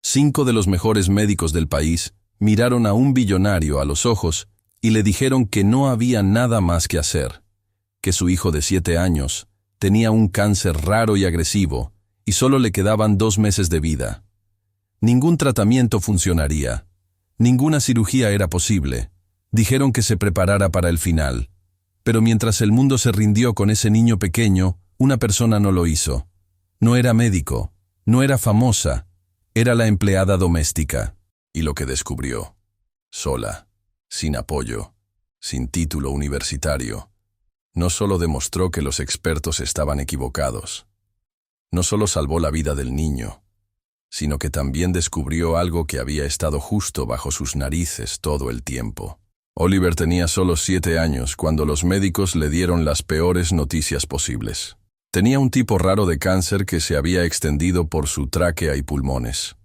5 de los mejores médicos del país miraron a un billonario a los ojos y le dijeron que no había nada más que hacer, que su hijo de 7 años tenía un cáncer raro y agresivo y solo le quedaban 2 meses de vida. Ningún tratamiento funcionaría, ninguna cirugía era posible. Dijeron que se preparara para el final, pero mientras el mundo se rindió con ese niño pequeño, una persona no lo hizo. No era médico, no era famosa, era la empleada doméstica. Y lo que descubrió, sola, sin apoyo, sin título universitario, no solo demostró que los expertos estaban equivocados, no solo salvó la vida del niño, sino que también descubrió algo que había estado justo bajo sus narices todo el tiempo. Oliver tenía solo 7 años cuando los médicos le dieron las peores noticias posibles. Tenía un tipo raro de cáncer que se había extendido por su tráquea y pulmones.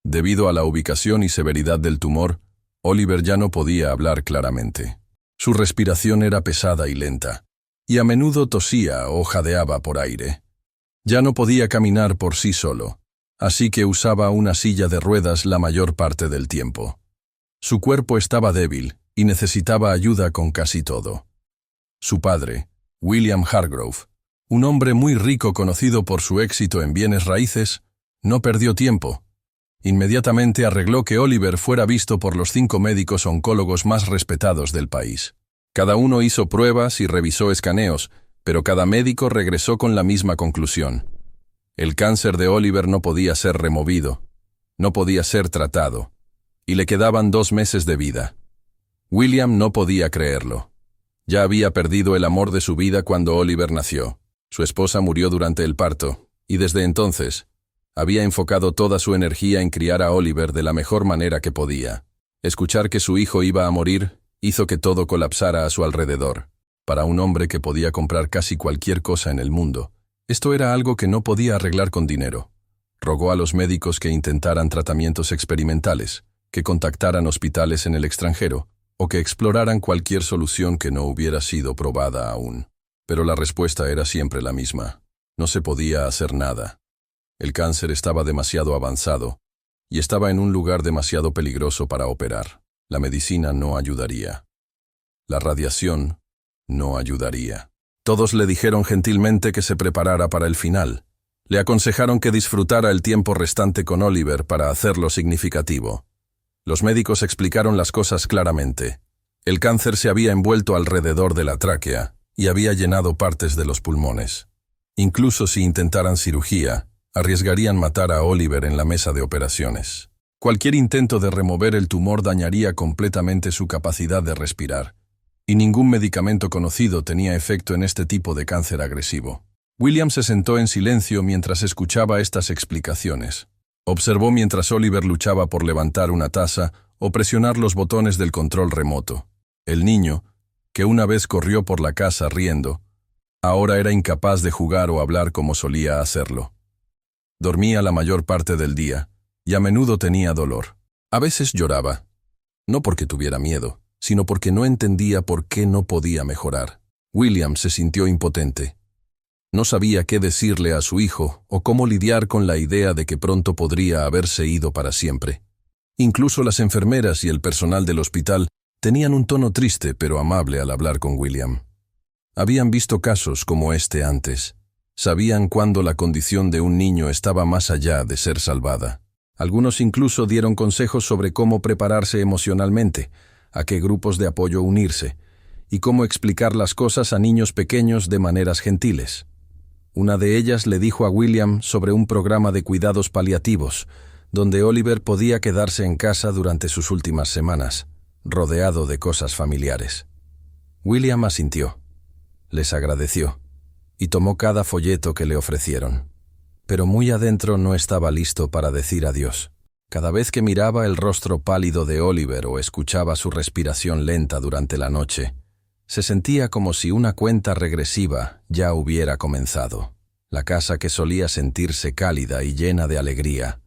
Debido a la ubicación y severidad del tumor, Oliver ya no podía hablar claramente. Su respiración era pesada y lenta, y a menudo tosía o jadeaba por aire. Ya no podía caminar por sí solo, así que usaba una silla de ruedas la mayor parte del tiempo. Su cuerpo estaba débil y necesitaba ayuda con casi todo. Su padre, William Hargrove, un hombre muy rico conocido por su éxito en bienes raíces, no perdió tiempo. Inmediatamente arregló que Oliver fuera visto por los 5 médicos oncólogos más respetados del país. Cada uno hizo pruebas y revisó escaneos, pero cada médico regresó con la misma conclusión. El cáncer de Oliver no podía ser removido, no podía ser tratado, y le quedaban 2 meses de vida. William no podía creerlo. Ya había perdido el amor de su vida cuando Oliver nació. Su esposa murió durante el parto, y desde entonces había enfocado toda su energía en criar a Oliver de la mejor manera que podía. Escuchar que su hijo iba a morir hizo que todo colapsara a su alrededor. Para un hombre que podía comprar casi cualquier cosa en el mundo, esto era algo que no podía arreglar con dinero. Rogó a los médicos que intentaran tratamientos experimentales, que contactaran hospitales en el extranjero, o que exploraran cualquier solución que no hubiera sido probada aún. Pero la respuesta era siempre la misma. No se podía hacer nada. El cáncer estaba demasiado avanzado y estaba en un lugar demasiado peligroso para operar. La medicina no ayudaría. La radiación no ayudaría. Todos le dijeron gentilmente que se preparara para el final. Le aconsejaron que disfrutara el tiempo restante con Oliver para hacerlo significativo. Los médicos explicaron las cosas claramente. El cáncer se había envuelto alrededor de la tráquea y había llenado partes de los pulmones. Incluso si intentaran cirugía, arriesgarían matar a Oliver en la mesa de operaciones. Cualquier intento de remover el tumor dañaría completamente su capacidad de respirar, y ningún medicamento conocido tenía efecto en este tipo de cáncer agresivo. William se sentó en silencio mientras escuchaba estas explicaciones. Observó mientras Oliver luchaba por levantar una taza o presionar los botones del control remoto. El niño, que una vez corrió por la casa riendo, ahora era incapaz de jugar o hablar como solía hacerlo. Dormía la mayor parte del día, y a menudo tenía dolor. A veces lloraba, no porque tuviera miedo, sino porque no entendía por qué no podía mejorar. William se sintió impotente. No sabía qué decirle a su hijo o cómo lidiar con la idea de que pronto podría haberse ido para siempre. Incluso las enfermeras y el personal del hospital tenían un tono triste pero amable al hablar con William. Habían visto casos como este antes. Sabían cuándo la condición de un niño estaba más allá de ser salvada. Algunos incluso dieron consejos sobre cómo prepararse emocionalmente, a qué grupos de apoyo unirse, y cómo explicar las cosas a niños pequeños de maneras gentiles. Una de ellas le dijo a William sobre un programa de cuidados paliativos, donde Oliver podía quedarse en casa durante sus últimas semanas, rodeado de cosas familiares. William asintió, les agradeció, y tomó cada folleto que le ofrecieron. Pero muy adentro no estaba listo para decir adiós. Cada vez que miraba el rostro pálido de Oliver o escuchaba su respiración lenta durante la noche, se sentía como si una cuenta regresiva ya hubiera comenzado. La casa que solía sentirse cálida y llena de alegría,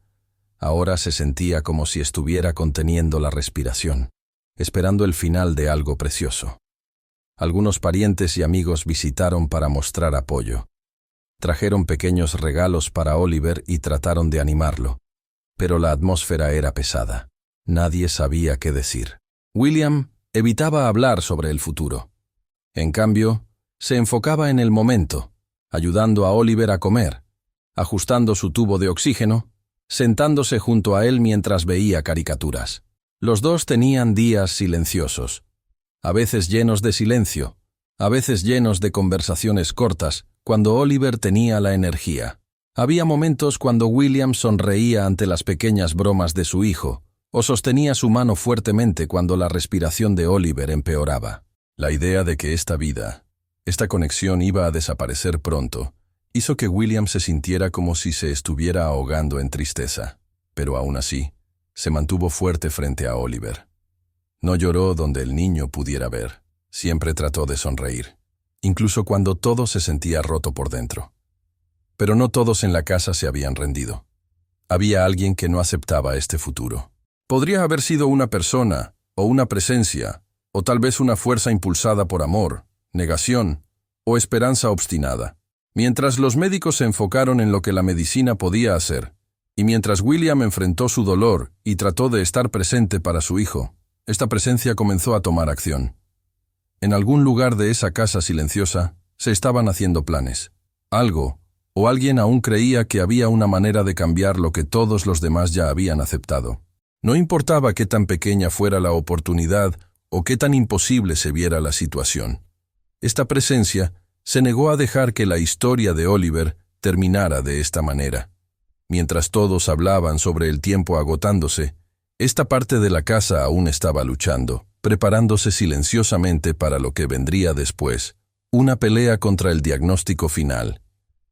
ahora se sentía como si estuviera conteniendo la respiración, esperando el final de algo precioso. Algunos parientes y amigos visitaron para mostrar apoyo. Trajeron pequeños regalos para Oliver y trataron de animarlo. pero la atmósfera era pesada. Nadie sabía qué decir. William evitaba hablar sobre el futuro. En cambio, se enfocaba en el momento, ayudando a Oliver a comer, ajustando su tubo de oxígeno, sentándose junto a él mientras veía caricaturas. Los dos tenían días silenciosos, a veces llenos de silencio, a veces llenos de conversaciones cortas, cuando Oliver tenía la energía. Había momentos cuando William sonreía ante las pequeñas bromas de su hijo, o sostenía su mano fuertemente cuando la respiración de Oliver empeoraba. La idea de que esta vida, esta conexión iba a desaparecer pronto, hizo que William se sintiera como si se estuviera ahogando en tristeza, pero aún así, se mantuvo fuerte frente a Oliver. No lloró donde el niño pudiera ver, siempre trató de sonreír, incluso cuando todo se sentía roto por dentro. Pero no todos en la casa se habían rendido. Había alguien que no aceptaba este futuro. Podría haber sido una persona, o una presencia, o tal vez una fuerza impulsada por amor, negación, o esperanza obstinada. Mientras los médicos se enfocaron en lo que la medicina podía hacer, y mientras William enfrentó su dolor y trató de estar presente para su hijo, esta presencia comenzó a tomar acción. En algún lugar de esa casa silenciosa se estaban haciendo planes. Algo, o alguien aún creía que había una manera de cambiar lo que todos los demás ya habían aceptado. No importaba qué tan pequeña fuera la oportunidad o qué tan imposible se viera la situación. Esta presencia se negó a dejar que la historia de Oliver terminara de esta manera. Mientras todos hablaban sobre el tiempo agotándose, esta parte de la casa aún estaba luchando, preparándose silenciosamente para lo que vendría después, una pelea contra el diagnóstico final.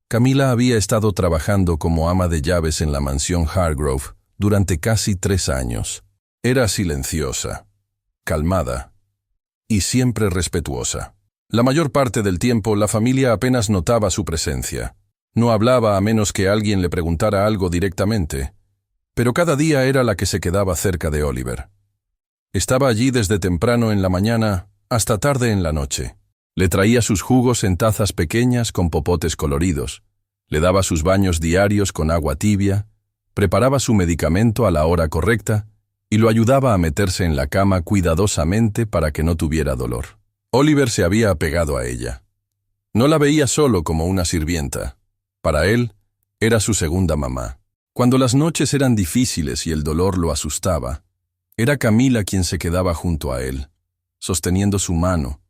Camila había estado trabajando como ama de llaves en la mansión Hargrove durante casi 3 años. Era silenciosa, calmada y siempre respetuosa. La mayor parte del tiempo la familia apenas notaba su presencia. No hablaba a menos que alguien le preguntara algo directamente, pero cada día era la que se quedaba cerca de Oliver. Estaba allí desde temprano en la mañana hasta tarde en la noche. Le traía sus jugos en tazas pequeñas con popotes coloridos, le daba sus baños diarios con agua tibia, preparaba su medicamento a la hora correcta y lo ayudaba a meterse en la cama cuidadosamente para que no tuviera dolor. Oliver se había apegado a ella. No la veía solo como una sirvienta. Para él, era su segunda mamá. Cuando las noches eran difíciles y el dolor lo asustaba, era Camila quien se quedaba junto a él, sosteniendo su mano,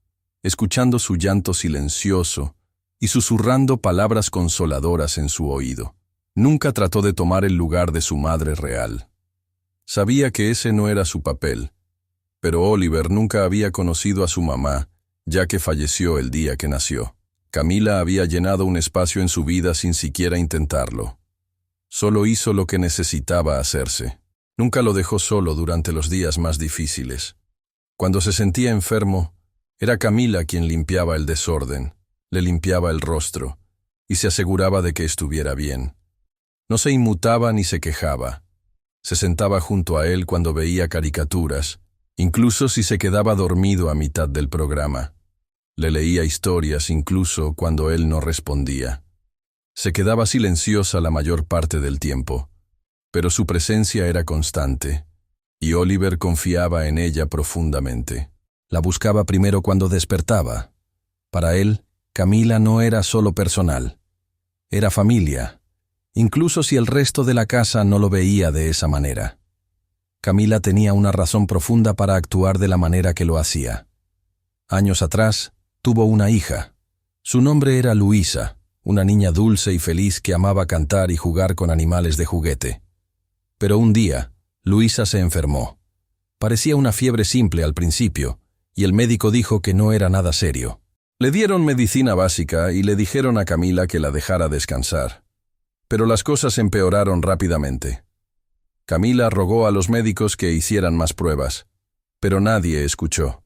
escuchando su llanto silencioso y susurrando palabras consoladoras en su oído. Nunca trató de tomar el lugar de su madre real. Sabía que ese no era su papel, pero Oliver nunca había conocido a su mamá, ya que falleció el día que nació. Camila había llenado un espacio en su vida sin siquiera intentarlo. Solo hizo lo que necesitaba hacerse. Nunca lo dejó solo durante los días más difíciles. Cuando se sentía enfermo, era Camila quien limpiaba el desorden, le limpiaba el rostro y se aseguraba de que estuviera bien. No se inmutaba ni se quejaba. Se sentaba junto a él cuando veía caricaturas, incluso si se quedaba dormido a mitad del programa. Le leía historias incluso cuando él no respondía. Se quedaba silenciosa la mayor parte del tiempo, pero su presencia era constante, y Oliver confiaba en ella profundamente. La buscaba primero cuando despertaba. Para él, Camila no era solo personal, era familia, incluso si el resto de la casa no lo veía de esa manera. Camila tenía una razón profunda para actuar de la manera que lo hacía. Años atrás, tuvo una hija. Su nombre era Luisa, una niña dulce y feliz que amaba cantar y jugar con animales de juguete. Pero un día, Luisa se enfermó. Parecía una fiebre simple al principio, y el médico dijo que no era nada serio. Le dieron medicina básica y le dijeron a Camila que la dejara descansar. Pero las cosas empeoraron rápidamente. Camila rogó a los médicos que hicieran más pruebas, pero nadie escuchó.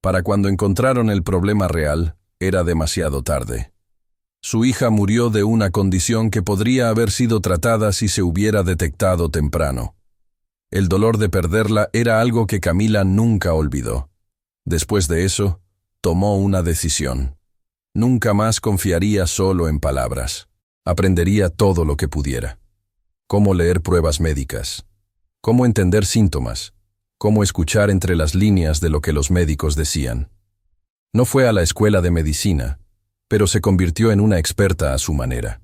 Para cuando encontraron el problema real, era demasiado tarde. Su hija murió de una condición que podría haber sido tratada si se hubiera detectado temprano. El dolor de perderla era algo que Camila nunca olvidó. Después de eso, tomó una decisión. Nunca más confiaría solo en palabras. Aprendería todo lo que pudiera. cómo leer pruebas médicas, cómo entender síntomas, cómo escuchar entre las líneas de lo que los médicos decían. No fue a la escuela de medicina, pero se convirtió en una experta a su manera.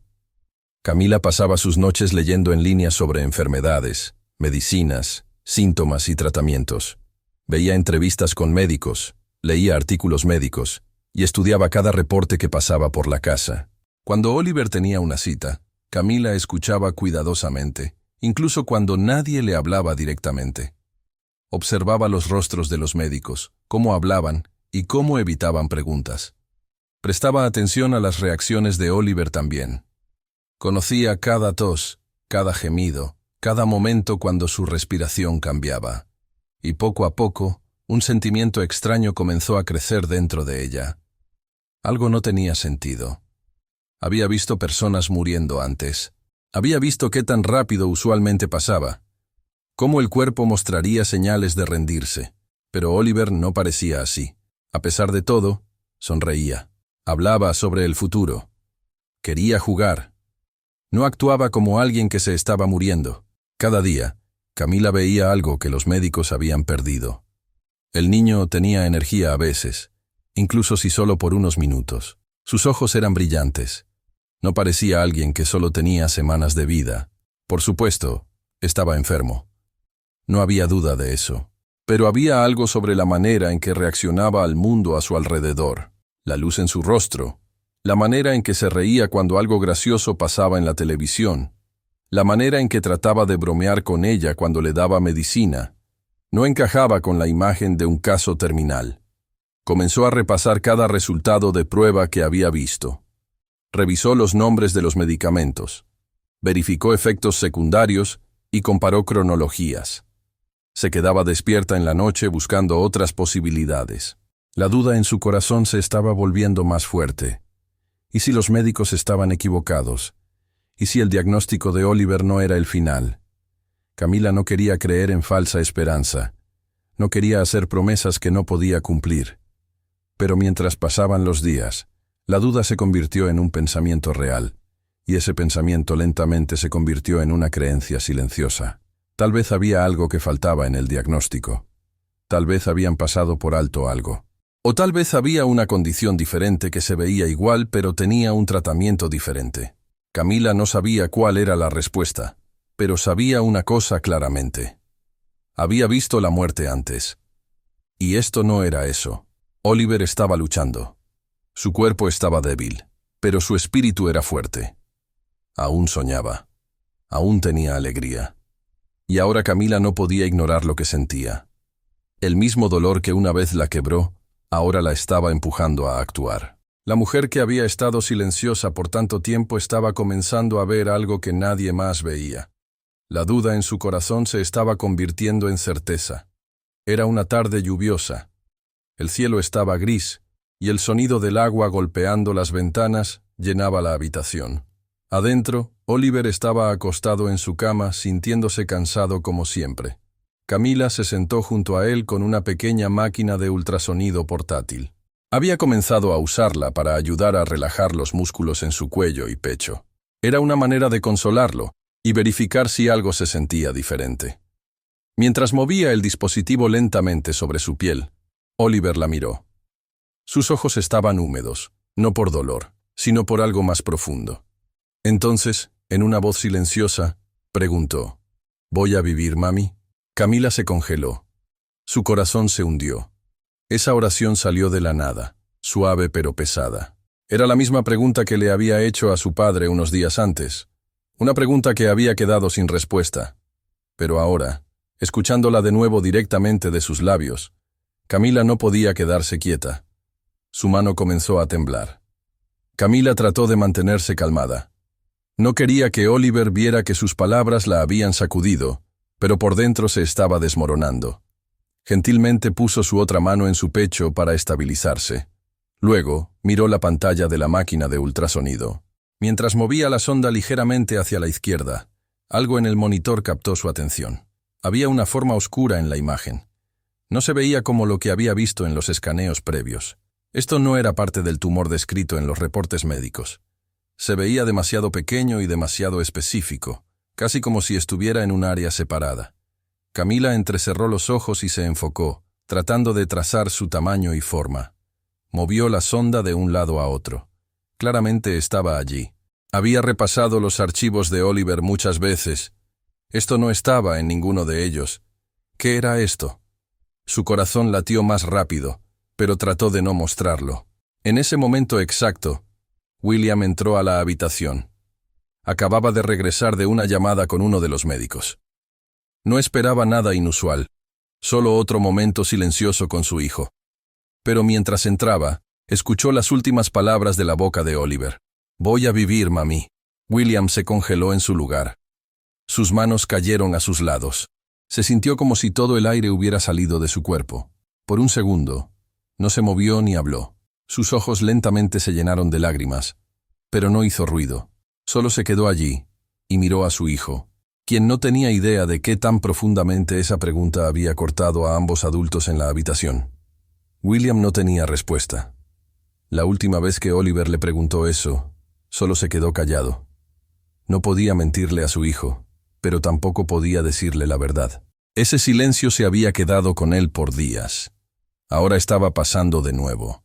Camila pasaba sus noches leyendo en línea sobre enfermedades, medicinas, síntomas y tratamientos. Veía entrevistas con médicos, leía artículos médicos y estudiaba cada reporte que pasaba por la casa. Cuando Oliver tenía una cita, Camila escuchaba cuidadosamente, incluso cuando nadie le hablaba directamente. Observaba los rostros de los médicos, cómo hablaban y cómo evitaban preguntas. Prestaba atención a las reacciones de Oliver también. Conocía cada tos, cada gemido, cada momento cuando su respiración cambiaba. Y poco a poco, un sentimiento extraño comenzó a crecer dentro de ella. Algo no tenía sentido. Había visto personas muriendo antes. Había visto qué tan rápido usualmente pasaba. Cómo el cuerpo mostraría señales de rendirse. Pero Oliver no parecía así. A pesar de todo, sonreía. Hablaba sobre el futuro. Quería jugar. No actuaba como alguien que se estaba muriendo. Cada día, Camila veía algo que los médicos habían perdido. El niño tenía energía a veces, incluso si solo por unos minutos. Sus ojos eran brillantes. No parecía alguien que solo tenía semanas de vida. Por supuesto, estaba enfermo. No había duda de eso. Pero había algo sobre la manera en que reaccionaba al mundo a su alrededor. La luz en su rostro, la manera en que se reía cuando algo gracioso pasaba en la televisión, la manera en que trataba de bromear con ella cuando le daba medicina, no encajaba con la imagen de un caso terminal. Comenzó a repasar cada resultado de prueba que había visto. Revisó los nombres de los medicamentos, verificó efectos secundarios y comparó cronologías. Se quedaba despierta en la noche buscando otras posibilidades. La duda en su corazón se estaba volviendo más fuerte. ¿Y si los médicos estaban equivocados? ¿Y si el diagnóstico de Oliver no era el final? Camila no quería creer en falsa esperanza. No quería hacer promesas que no podía cumplir. Pero mientras pasaban los días, la duda se convirtió en un pensamiento real, y ese pensamiento lentamente se convirtió en una creencia silenciosa. Tal vez había algo que faltaba en el diagnóstico. Tal vez habían pasado por alto algo. O tal vez había una condición diferente que se veía igual pero tenía un tratamiento diferente. Camila no sabía cuál era la respuesta, pero sabía una cosa claramente. Había visto la muerte antes. Y esto no era eso. Oliver estaba luchando. Su cuerpo estaba débil, pero su espíritu era fuerte. Aún soñaba. Aún tenía alegría. Y ahora Camila no podía ignorar lo que sentía. El mismo dolor que una vez la quebró, ahora la estaba empujando a actuar. La mujer que había estado silenciosa por tanto tiempo estaba comenzando a ver algo que nadie más veía. La duda en su corazón se estaba convirtiendo en certeza. Era una tarde lluviosa. El cielo estaba gris, y el sonido del agua golpeando las ventanas llenaba la habitación. Adentro, Oliver estaba acostado en su cama, sintiéndose cansado como siempre. Camila se sentó junto a él con una pequeña máquina de ultrasonido portátil. Había comenzado a usarla para ayudar a relajar los músculos en su cuello y pecho. Era una manera de consolarlo y verificar si algo se sentía diferente. Mientras movía el dispositivo lentamente sobre su piel, Oliver la miró. Sus ojos estaban húmedos, no por dolor, sino por algo más profundo. Entonces, en una voz silenciosa, preguntó, ¿Voy a vivir, mami? Camila se congeló. Su corazón se hundió. Esa oración salió de la nada, suave pero pesada. Era la misma pregunta que le había hecho a su padre unos días antes. Una pregunta que había quedado sin respuesta. Pero ahora, escuchándola de nuevo directamente de sus labios, Camila no podía quedarse quieta. Su mano comenzó a temblar. Camila trató de mantenerse calmada. No quería que Oliver viera que sus palabras la habían sacudido, pero por dentro se estaba desmoronando. Gentilmente puso su otra mano en su pecho para estabilizarse. Luego, miró la pantalla de la máquina de ultrasonido. Mientras movía la sonda ligeramente hacia la izquierda, algo en el monitor captó su atención. Había una forma oscura en la imagen. No se veía como lo que había visto en los escaneos previos. Esto no era parte del tumor descrito en los reportes médicos. Se veía demasiado pequeño y demasiado específico, casi como si estuviera en un área separada. Camila entrecerró los ojos y se enfocó, tratando de trazar su tamaño y forma. Movió la sonda de un lado a otro. Claramente estaba allí. Había repasado los archivos de Oliver muchas veces. Esto no estaba en ninguno de ellos. ¿Qué era esto? Su corazón latió más rápido, pero trató de no mostrarlo. En ese momento exacto, William entró a la habitación. Acababa de regresar de una llamada con uno de los médicos. No esperaba nada inusual, solo otro momento silencioso con su hijo. Pero mientras entraba, escuchó las últimas palabras de la boca de Oliver. «Voy a vivir, mami». William se congeló en su lugar. Sus manos cayeron a sus lados. Se sintió como si todo el aire hubiera salido de su cuerpo. Por un segundo, no se movió ni habló. Sus ojos lentamente se llenaron de lágrimas, pero no hizo ruido. Solo se quedó allí y miró a su hijo, quien no tenía idea de qué tan profundamente esa pregunta había cortado a ambos adultos en la habitación. William no tenía respuesta. La última vez que Oliver le preguntó eso, solo se quedó callado. No podía mentirle a su hijo, pero tampoco podía decirle la verdad. Ese silencio se había quedado con él por días. Ahora estaba pasando de nuevo.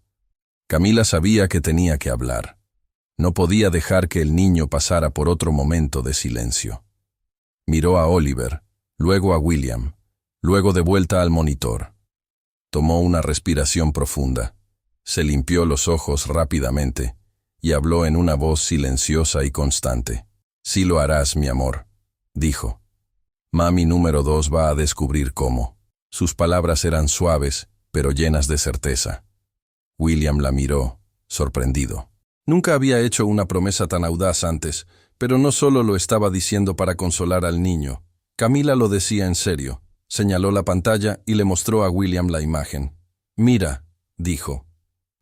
Camila sabía que tenía que hablar. No podía dejar que el niño pasara por otro momento de silencio. Miró a Oliver, luego a William, luego de vuelta al monitor. Tomó una respiración profunda, se limpió los ojos rápidamente y habló en una voz silenciosa y constante. «Sí lo harás, mi amor», dijo. «Mami número 2 va a descubrir cómo». Sus palabras eran suaves, pero llenas de certeza. William la miró, sorprendido. Nunca había hecho una promesa tan audaz antes, pero no solo lo estaba diciendo para consolar al niño. Camila lo decía en serio. Señaló la pantalla y le mostró a William la imagen. «Mira», dijo.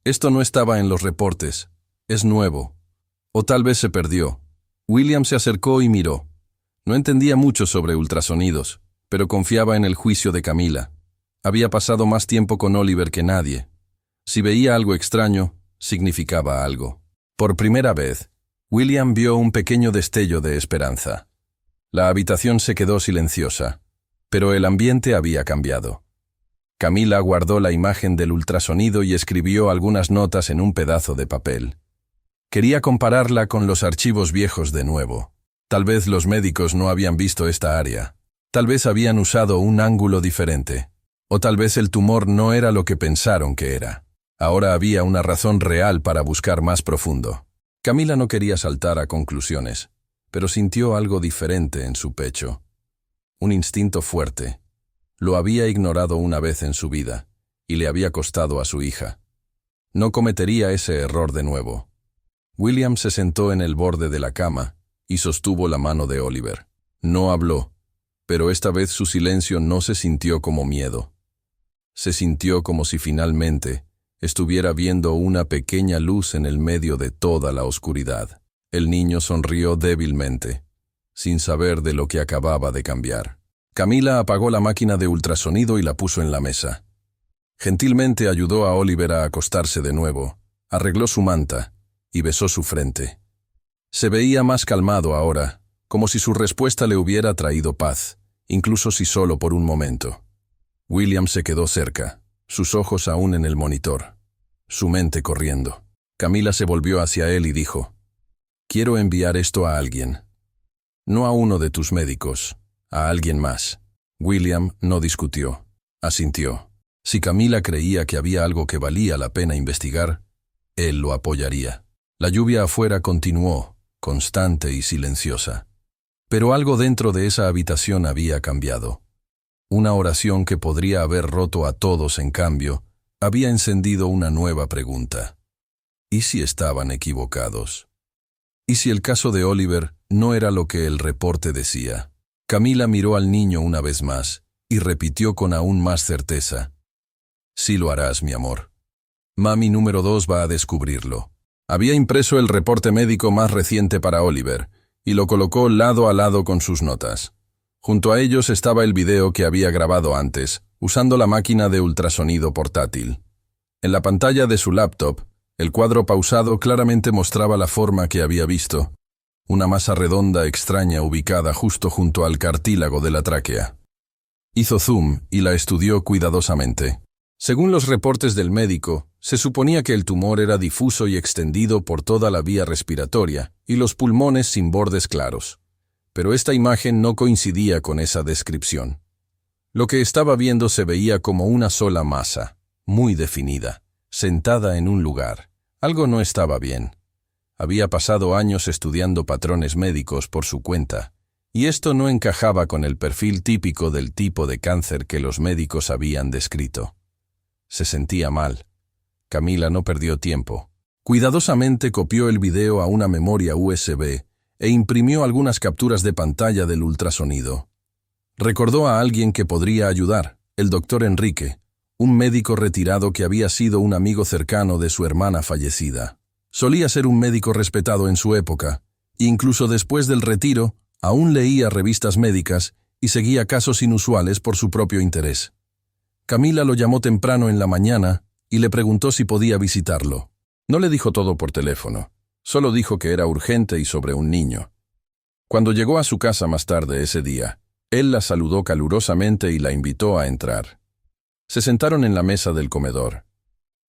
«Esto no estaba en los reportes. Es nuevo. O tal vez se perdió». William se acercó y miró. No entendía mucho sobre ultrasonidos, pero confiaba en el juicio de Camila. Había pasado más tiempo con Oliver que nadie. Si veía algo extraño, significaba algo. Por primera vez, William vio un pequeño destello de esperanza. La habitación se quedó silenciosa, pero el ambiente había cambiado. Camila guardó la imagen del ultrasonido y escribió algunas notas en un pedazo de papel. Quería compararla con los archivos viejos de nuevo. Tal vez los médicos no habían visto esta área. Tal vez habían usado un ángulo diferente. O tal vez el tumor no era lo que pensaron que era. Ahora había una razón real para buscar más profundo. Camila no quería saltar a conclusiones, pero sintió algo diferente en su pecho. Un instinto fuerte. Lo había ignorado una vez en su vida, y le había costado a su hija. No cometería ese error de nuevo. William se sentó en el borde de la cama y sostuvo la mano de Oliver. No habló, pero esta vez su silencio no se sintió como miedo. Se sintió como si finalmente estuviera viendo una pequeña luz en el medio de toda la oscuridad. El niño sonrió débilmente, sin saber de lo que acababa de cambiar. Camila apagó la máquina de ultrasonido y la puso en la mesa. Gentilmente ayudó a Oliver a acostarse de nuevo, arregló su manta y besó su frente. Se veía más calmado ahora, como si su respuesta le hubiera traído paz, incluso si solo por un momento. William se quedó cerca, sus ojos aún en el monitor, su mente corriendo. Camila se volvió hacia él y dijo: «Quiero enviar esto a alguien. No a uno de tus médicos, a alguien más». William no discutió, asintió. Si Camila creía que había algo que valía la pena investigar, él lo apoyaría. La lluvia afuera continuó, constante y silenciosa. Pero algo dentro de esa habitación había cambiado. Una oración que podría haber roto a todos, en cambio, había encendido una nueva pregunta. ¿Y si estaban equivocados? ¿Y si el caso de Oliver no era lo que el reporte decía? Camila miró al niño una vez más y repitió con aún más certeza: «Sí lo harás, mi amor. Mami número 2 va a descubrirlo». Había impreso el reporte médico más reciente para Oliver y lo colocó lado a lado con sus notas. Junto a ellos estaba el video que había grabado antes, usando la máquina de ultrasonido portátil. En la pantalla de su laptop, el cuadro pausado claramente mostraba la forma que había visto. una masa redonda extraña ubicada justo junto al cartílago de la tráquea. Hizo zoom y la estudió cuidadosamente. Según los reportes del médico, se suponía que el tumor era difuso y extendido por toda la vía respiratoria y los pulmones sin bordes claros. Pero esta imagen no coincidía con esa descripción. Lo que estaba viendo se veía como una sola masa, muy definida, sentada en un lugar. Algo no estaba bien. Había pasado años estudiando patrones médicos por su cuenta, y esto no encajaba con el perfil típico del tipo de cáncer que los médicos habían descrito. Se sentía mal. Camila no perdió tiempo. Cuidadosamente copió el video a una memoria USB e imprimió algunas capturas de pantalla del ultrasonido. Recordó a alguien que podría ayudar, el doctor Enrique, un médico retirado que había sido un amigo cercano de su hermana fallecida. Solía ser un médico respetado en su época. Incluso después del retiro, aún leía revistas médicas y seguía casos inusuales por su propio interés. Camila lo llamó temprano en la mañana y le preguntó si podía visitarlo. No le dijo todo por teléfono, solo dijo que era urgente y sobre un niño. Cuando llegó a su casa más tarde ese día, él la saludó calurosamente y la invitó a entrar. Se sentaron en la mesa del comedor.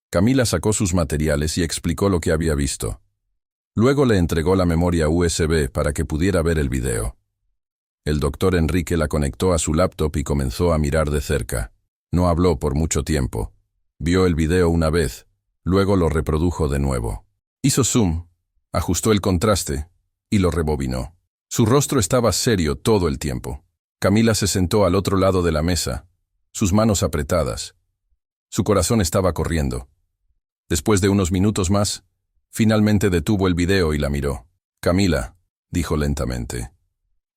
Camila sacó sus materiales y explicó lo que había visto. Luego le entregó la memoria USB para que pudiera ver el video. El doctor Enrique la conectó a su laptop y comenzó a mirar de cerca. No habló por mucho tiempo. Vio el video una vez, luego lo reprodujo de nuevo. Hizo zoom, ajustó el contraste y lo rebobinó. Su rostro estaba serio todo el tiempo. Camila se sentó al otro lado de la mesa, sus manos apretadas. Su corazón estaba corriendo. Después de unos minutos más, finalmente detuvo el video y la miró. «Camila», dijo lentamente,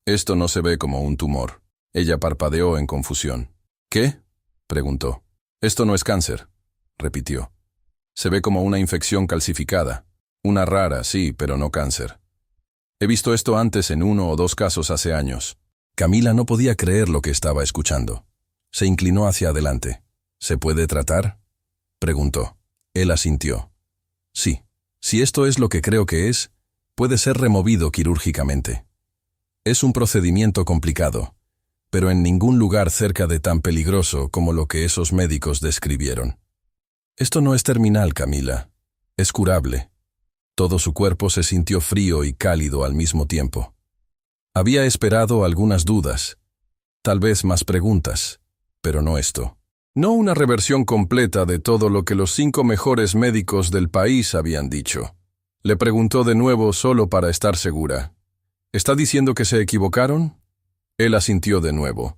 «esto no se ve como un tumor». Ella parpadeó en confusión. «¿Qué?», preguntó. «Esto no es cáncer», repitió. «Se ve como una infección calcificada. Una rara, sí, pero no cáncer. He visto esto antes en 1 o 2 casos hace años». Camila no podía creer lo que estaba escuchando. Se inclinó hacia adelante. «¿Se puede tratar?», preguntó. Él asintió. «Sí, si esto es lo que creo que es, puede ser removido quirúrgicamente. Es un procedimiento complicado, pero en ningún lugar cerca de tan peligroso como lo que esos médicos describieron. Esto no es terminal, Camila. Es curable». Todo su cuerpo se sintió frío y cálido al mismo tiempo. Había esperado algunas dudas, tal vez más preguntas, pero no esto. No una reversión completa de todo lo que los 5 mejores médicos del país habían dicho. Le preguntó de nuevo solo para estar segura. «¿Está diciendo que se equivocaron?». Él asintió de nuevo.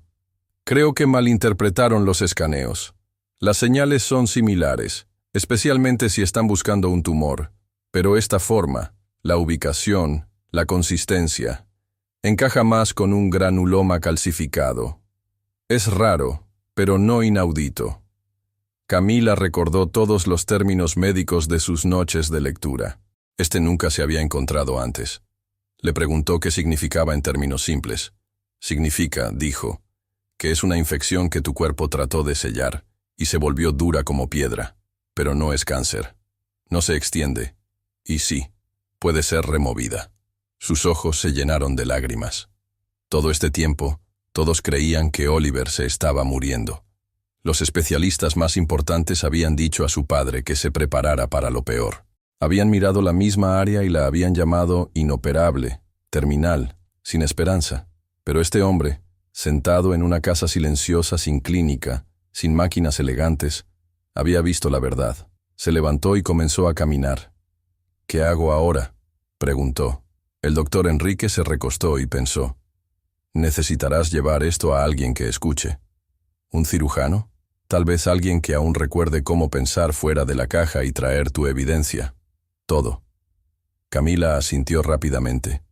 «Creo que malinterpretaron los escaneos. Las señales son similares, especialmente si están buscando un tumor, pero esta forma, la ubicación, la consistencia, encaja más con un granuloma calcificado. Es raro, pero no inaudito». Camila recordó todos los términos médicos de sus noches de lectura. Este nunca se había encontrado antes. Le preguntó qué significaba en términos simples. «Significa», dijo, «que es una infección que tu cuerpo trató de sellar y se volvió dura como piedra, pero no es cáncer. No se extiende, y sí, puede ser removida». Sus ojos se llenaron de lágrimas. Todo este tiempo, todos creían que Oliver se estaba muriendo. Los especialistas más importantes habían dicho a su padre que se preparara para lo peor. Habían mirado la misma área y la habían llamado inoperable, terminal, sin esperanza. Pero este hombre, sentado en una casa silenciosa sin clínica, sin máquinas elegantes, había visto la verdad. Se levantó y comenzó a caminar. «¿Qué hago ahora?», preguntó. El doctor Enrique se recostó y pensó. «Necesitarás llevar esto a alguien que escuche. ¿Un cirujano? Tal vez alguien que aún recuerde cómo pensar fuera de la caja y traer tu evidencia. Todo». Camila asintió rápidamente.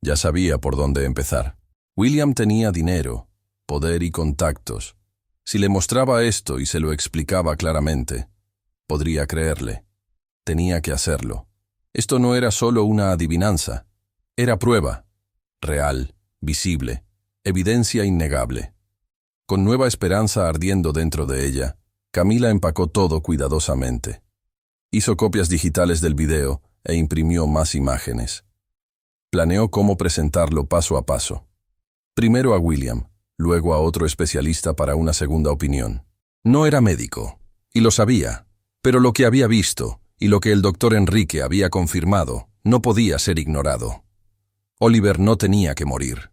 Ya sabía por dónde empezar. William tenía dinero, poder y contactos. Si le mostraba esto y se lo explicaba claramente, podría creerle. Tenía que hacerlo. Esto no era solo una adivinanza. Era prueba. Real, visible, evidencia innegable. Con nueva esperanza ardiendo dentro de ella, Camila empacó todo cuidadosamente. Hizo copias digitales del video e imprimió más imágenes. Planeó cómo presentarlo paso a paso. Primero a William, luego a otro especialista para una segunda opinión. No era médico, y lo sabía, pero lo que había visto y lo que el doctor Enrique había confirmado no podía ser ignorado. Oliver no tenía que morir.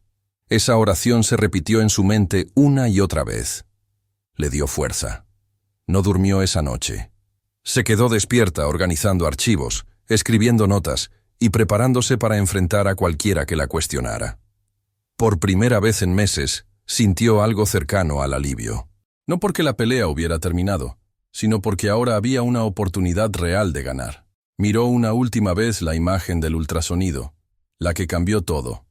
Esa oración se repitió en su mente una y otra vez. Le dio fuerza. No durmió esa noche. Se quedó despierta organizando archivos, escribiendo notas y preparándose para enfrentar a cualquiera que la cuestionara. Por primera vez en meses, sintió algo cercano al alivio. No porque la pelea hubiera terminado, sino porque ahora había una oportunidad real de ganar. Miró una última vez la imagen del ultrasonido, la que cambió todo.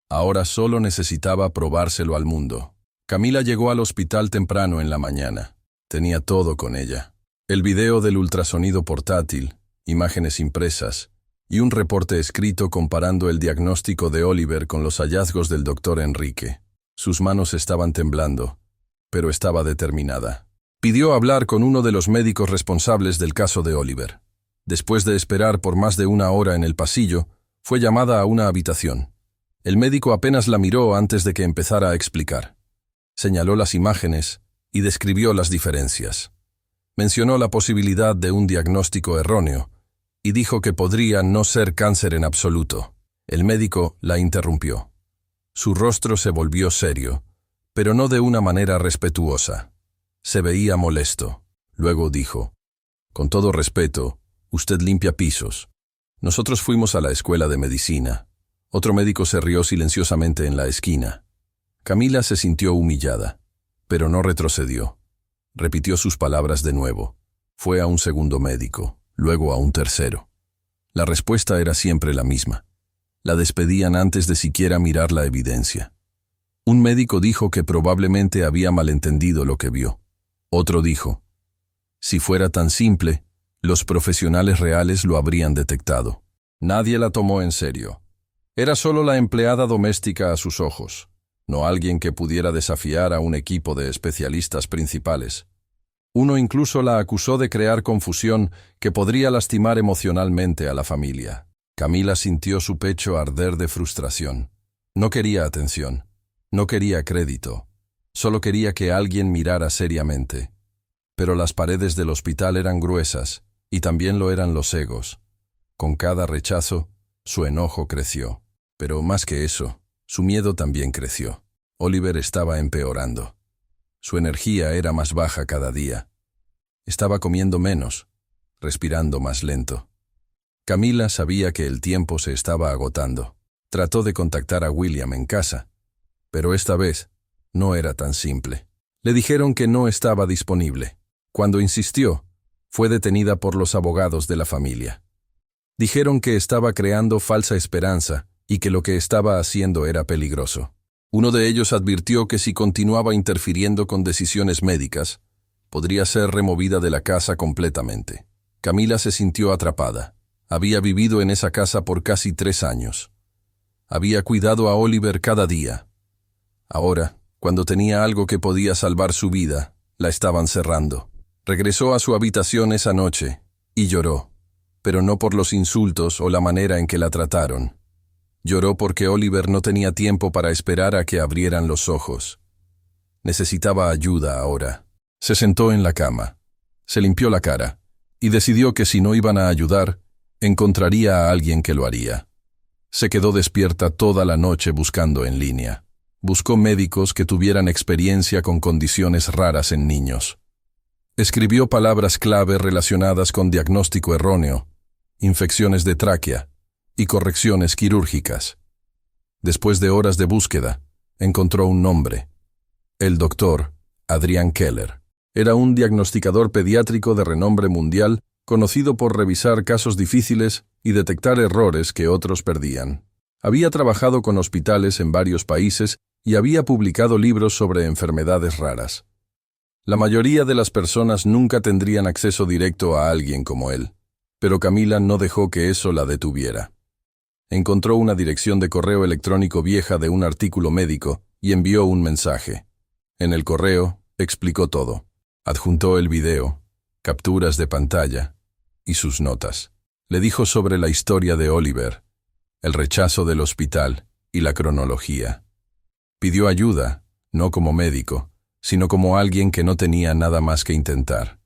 Ahora solo necesitaba probárselo al mundo. Camila llegó al hospital temprano en la mañana. Tenía todo con ella. El video del ultrasonido portátil, imágenes impresas y un reporte escrito comparando el diagnóstico de Oliver con los hallazgos del doctor Enrique. Sus manos estaban temblando, pero estaba determinada. Pidió hablar con uno de los médicos responsables del caso de Oliver. Después de esperar por más de una hora en el pasillo, fue llamada a una habitación. El médico apenas la miró antes de que empezara a explicar. Señaló las imágenes y describió las diferencias. Mencionó la posibilidad de un diagnóstico erróneo y dijo que podría no ser cáncer en absoluto. El médico la interrumpió. Su rostro se volvió serio, pero no de una manera respetuosa. Se veía molesto. Luego dijo: «Con todo respeto, usted limpia pisos. Nosotros fuimos a la escuela de medicina». Otro médico se rió silenciosamente en la esquina. Camila se sintió humillada, pero no retrocedió. Repitió sus palabras de nuevo. Fue a un segundo médico, luego a un tercero. La respuesta era siempre la misma. La despedían antes de siquiera mirar la evidencia. Un médico dijo que probablemente había malentendido lo que vio. Otro dijo: «Si fuera tan simple, los profesionales reales lo habrían detectado». Nadie la tomó en serio. Era solo la empleada doméstica a sus ojos, no alguien que pudiera desafiar a un equipo de especialistas principales. Uno incluso la acusó de crear confusión que podría lastimar emocionalmente a la familia. Camila sintió su pecho arder de frustración. No quería atención, no quería crédito, solo quería que alguien mirara seriamente. Pero las paredes del hospital eran gruesas, y también lo eran los egos. Con cada rechazo, su enojo creció. Pero más que eso, su miedo también creció. Oliver estaba empeorando. Su energía era más baja cada día. Estaba comiendo menos, respirando más lento. Camila sabía que el tiempo se estaba agotando. Trató de contactar a William en casa, pero esta vez no era tan simple. Le dijeron que no estaba disponible. Cuando insistió, fue detenida por los abogados de la familia. Dijeron que estaba creando falsa esperanza y que lo que estaba haciendo era peligroso. Uno de ellos advirtió que si continuaba interfiriendo con decisiones médicas, podría ser removida de la casa completamente. Camila se sintió atrapada. Había vivido en esa casa por casi 3 años. Había cuidado a Oliver cada día. Ahora, cuando tenía algo que podía salvar su vida, la estaban cerrando. Regresó a su habitación esa noche y lloró, pero no por los insultos o la manera en que la trataron. Lloró porque Oliver no tenía tiempo para esperar a que abrieran los ojos. Necesitaba ayuda ahora. Se sentó en la cama, se limpió la cara y decidió que si no iban a ayudar, encontraría a alguien que lo haría. Se quedó despierta toda la noche buscando en línea. Buscó médicos que tuvieran experiencia con condiciones raras en niños. Escribió palabras clave relacionadas con diagnóstico erróneo, infecciones de tráquea y correcciones quirúrgicas. Después de horas de búsqueda, encontró un nombre: el doctor Adrian Keller. Era un diagnosticador pediátrico de renombre mundial, conocido por revisar casos difíciles y detectar errores que otros perdían. Había trabajado con hospitales en varios países y había publicado libros sobre enfermedades raras. La mayoría de las personas nunca tendrían acceso directo a alguien como él, pero Camila no dejó que eso la detuviera. Encontró una dirección de correo electrónico vieja de un artículo médico y envió un mensaje. En el correo explicó todo. Adjuntó el video, capturas de pantalla y sus notas. Le dijo sobre la historia de Oliver el rechazo del hospital y la cronología. Pidió ayuda, no como médico, sino como alguien que no tenía nada más que intentar.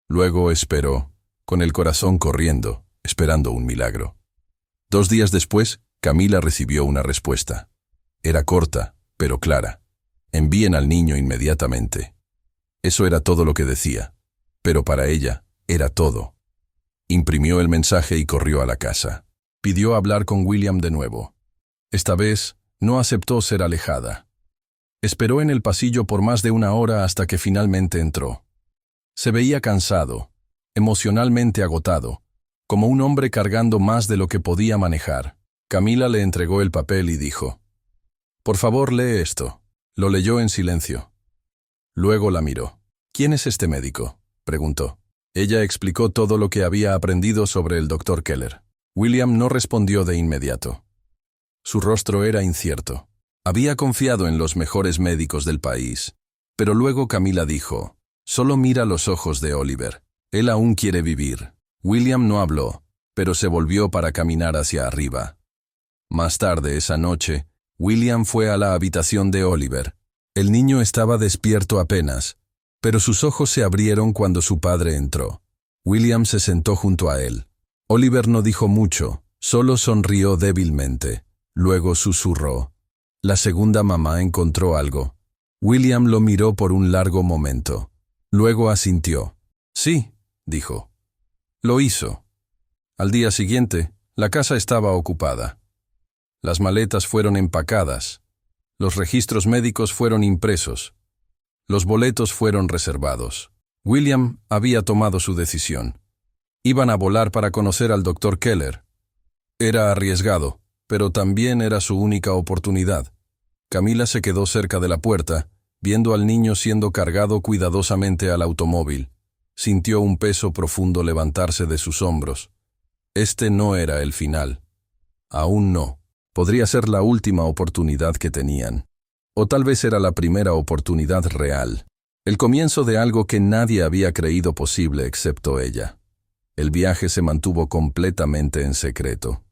Luego esperó, con el corazón corriendo, esperando un milagro. 2 días después, Camila recibió una respuesta. Era corta, pero clara. Envíen al niño inmediatamente. Eso era todo lo que decía, pero para ella era todo. Imprimió el mensaje y corrió a la casa. Pidió hablar con William de nuevo. Esta vez no aceptó ser alejada. Esperó en el pasillo por más de 1 hora hasta que finalmente entró. Se veía cansado, emocionalmente agotado, como un hombre cargando más de lo que podía manejar. Camila le entregó el papel y dijo: «Por favor, lee esto». Lo leyó en silencio. Luego la miró. «¿Quién es este médico?», preguntó. Ella explicó todo lo que había aprendido sobre el Dr. Keller. William no respondió de inmediato. Su rostro era incierto. Había confiado en los mejores médicos del país. Pero luego Camila dijo: «Solo mira los ojos de Oliver. Él aún quiere vivir». William no habló, pero se volvió para caminar hacia arriba. Más tarde esa noche, William fue a la habitación de Oliver. El niño estaba despierto apenas, pero sus ojos se abrieron cuando su padre entró. William se sentó junto a él. Oliver no dijo mucho, solo sonrió débilmente. Luego susurró: «La segunda mamá encontró algo». William lo miró por un largo momento. Luego asintió. «Sí», dijo. Lo hizo. Al día siguiente, la casa estaba ocupada. Las maletas fueron empacadas. Los registros médicos fueron impresos. Los boletos fueron reservados. William había tomado su decisión. Iban a volar para conocer al Dr. Keller. Era arriesgado, pero también era su única oportunidad. Camila se quedó cerca de la puerta, viendo al niño siendo cargado cuidadosamente al automóvil. Sintió un peso profundo levantarse de sus hombros. Este no era el final. Aún no. Podría ser la última oportunidad que tenían. O tal vez era la primera oportunidad real. El comienzo de algo que nadie había creído posible excepto ella. El viaje se mantuvo completamente en secreto.